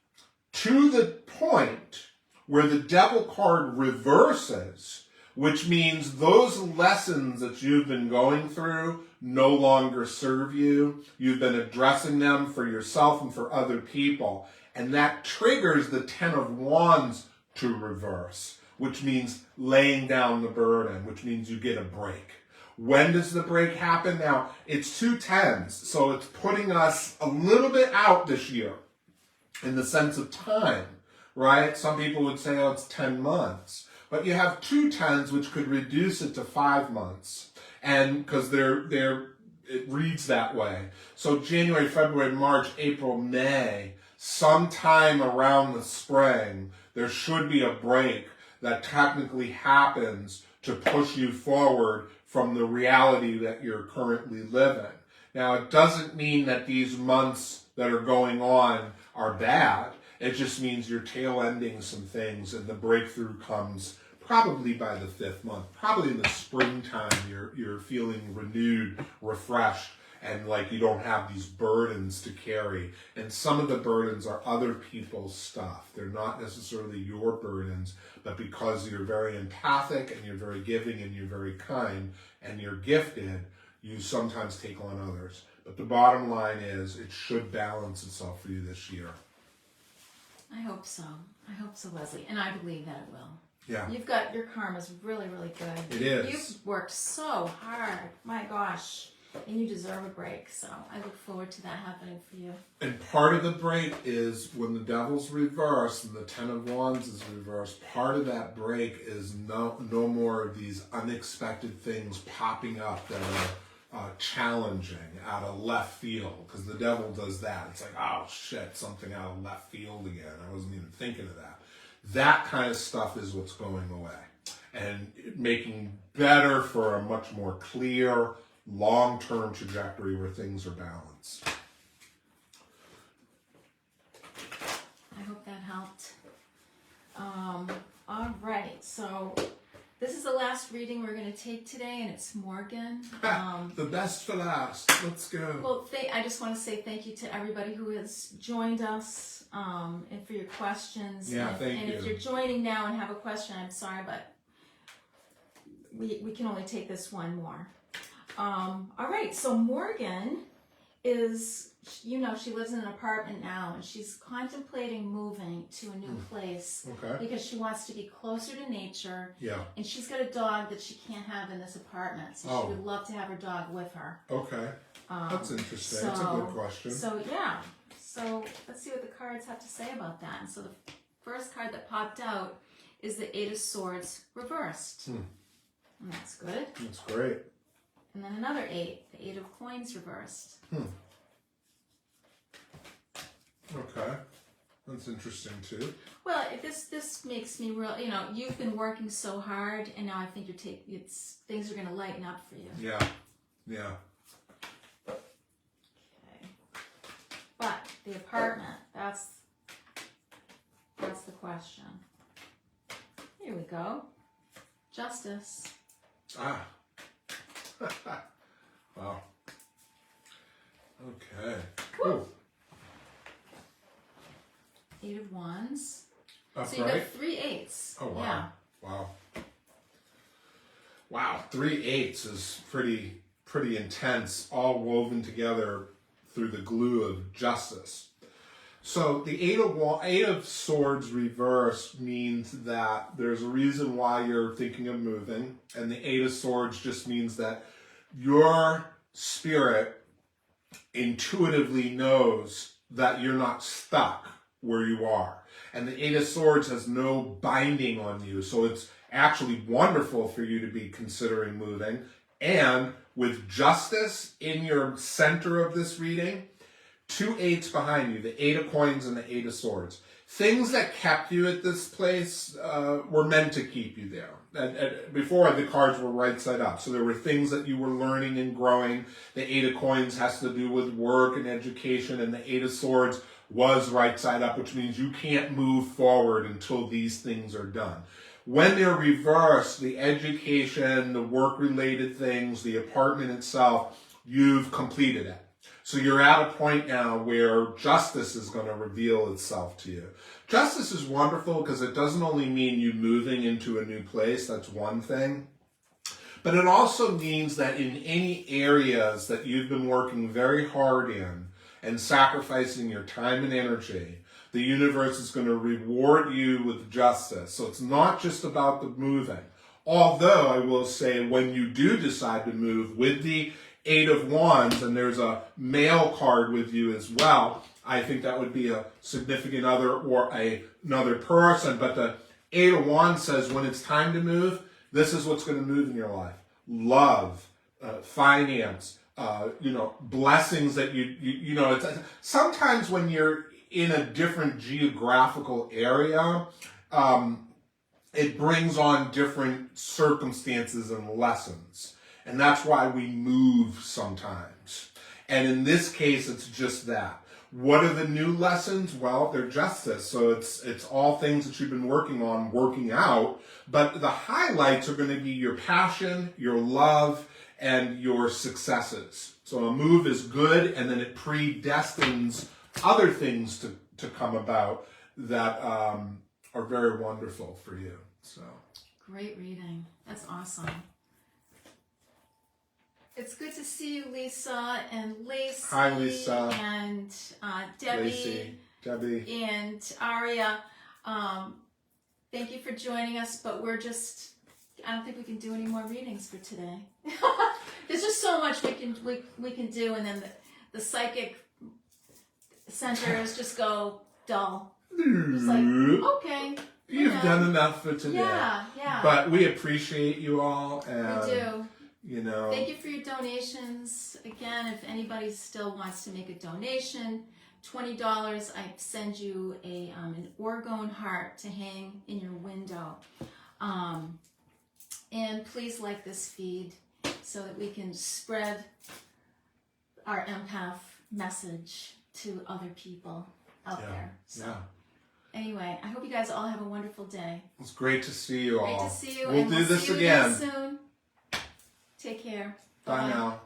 to the point where the Devil card reverses, which means those lessons that you've been going through no longer serve you. You've been addressing them for yourself and for other people. And that triggers the Ten of Wands to reverse, which means laying down the burden, which means you get a break. When does the break happen? Now, it's 2 tens, so it's putting us a little bit out this year in the sense of time, right? Some people would say, oh, it's 10 months. But you have 2 tens, which could reduce it to 5 months. And because it reads that way. So January, February, March, April, May, sometime around the spring, there should be a break that technically happens to push you forward from the reality that you're currently living. Now, it doesn't mean that these months that are going on are bad. It just means you're tail ending some things, and the breakthrough comes probably by the 5th month. Probably in the springtime, you're feeling renewed, refreshed, and like you don't have these burdens to carry. And some of the burdens are other people's stuff. They're not necessarily your burdens, but because you're very empathic and you're very giving and you're very kind and you're gifted, you sometimes take on others. But the bottom line is it should balance itself for you this year. I hope so. I hope so, Leslie. And I believe that it will. Yeah. Your karma's really, really good. It is. You've worked so hard. My gosh. And you deserve a break. So I look forward to that happening for you. And part of the break is when the devil's reversed and the Ten of Wands is reversed, part of that break is no more of these unexpected things popping up that are challenging out of left field. Because the devil does that. It's like, oh shit, something out of left field again. I wasn't even thinking of that. That kind of stuff is what's going away. And making better for a much more clear, long-term trajectory where things are balanced. I hope that helped. All right, so this is the last reading we're going to take today, and it's Morgan. The best for last. Let's go. Well, I just want to say thank you to everybody who has joined us and for your questions. Yeah, and thank you. if you're joining now and have a question, I'm sorry, but we can only take this one more. All right, so Morgan is, she lives in an apartment now, and she's contemplating moving to a new place Okay. because she wants to be closer to nature. Yeah. And she's got a dog that she can't have in this apartment, so she would love to have her dog with her. Okay. That's interesting. That's a good question. So let's see what the cards have to say about that. And so the first card that popped out is the Eight of Swords reversed. And that's good. That's great. And then another 8, the 8 of Coins reversed. Okay. That's interesting too. Well, this makes me real, you've been working so hard, and now I think things are going to lighten up for you. Yeah. Yeah. Okay. But the apartment, that's the question. Here we go. Justice. Ah. Wow. Okay. Woo. 8 of Wands. That's So you right. got 3 8s. Oh wow. Yeah. Wow. Wow. 3 8s is pretty intense, all woven together through the glue of justice. So the Eight of Swords reversed means that there's a reason why you're thinking of moving, and the Eight of Swords just means that your spirit intuitively knows that you're not stuck where you are. And the Eight of Swords has no binding on you, so it's actually wonderful for you to be considering moving. And with justice in your center of this reading, 2 8s behind you, the 8 of Coins and the 8 of Swords. Things that kept you at this place were meant to keep you there. And before, the cards were right side up. So there were things that you were learning and growing. The 8 of Coins has to do with work and education, and the 8 of Swords was right side up, which means you can't move forward until these things are done. When they're reversed, the education, the work-related things, the apartment itself, you've completed it. So you're at a point now where justice is going to reveal itself to you. Justice is wonderful because it doesn't only mean you moving into a new place, that's one thing, but it also means that in any areas that you've been working very hard in and sacrificing your time and energy, the universe is going to reward you with justice. So it's not just about the moving. Although I will say when you do decide to move with the 8 of Wands, and there's a male card with you as well, I think that would be a significant other or another person. But the 8 of Wands says when it's time to move, this is what's going to move in your life. Love, finance, blessings that it's, sometimes when you're in a different geographical area, it brings on different circumstances and lessons. And that's why we move sometimes. And in this case, it's just that. What are the new lessons? Well, they're justice. So it's all things that you've been working on, working out. But the highlights are going to be your passion, your love, and your successes. So a move is good, and then it predestines other things to come about that are very wonderful for you. So great reading. That's awesome. It's good to see you, Lisa and Lacey. Hi, Lisa. And Debbie. Lacey, Debbie. And Aria. Thank you for joining us, but I don't think we can do any more readings for today. There's just so much we can do, and then the psychic centers just go dull. It's like, okay. You've done enough for today. Yeah. But we appreciate you all, and We do. you know. Thank you for your donations. Again, if anybody still wants to make a donation, $20, I send you an orgone heart to hang in your window. And please like this feed so that we can spread our empath message to other people out there. So anyway, I hope you guys all have a wonderful day. It's great to see you all. Great to see you. We'll do this again soon. Take care. Bye now.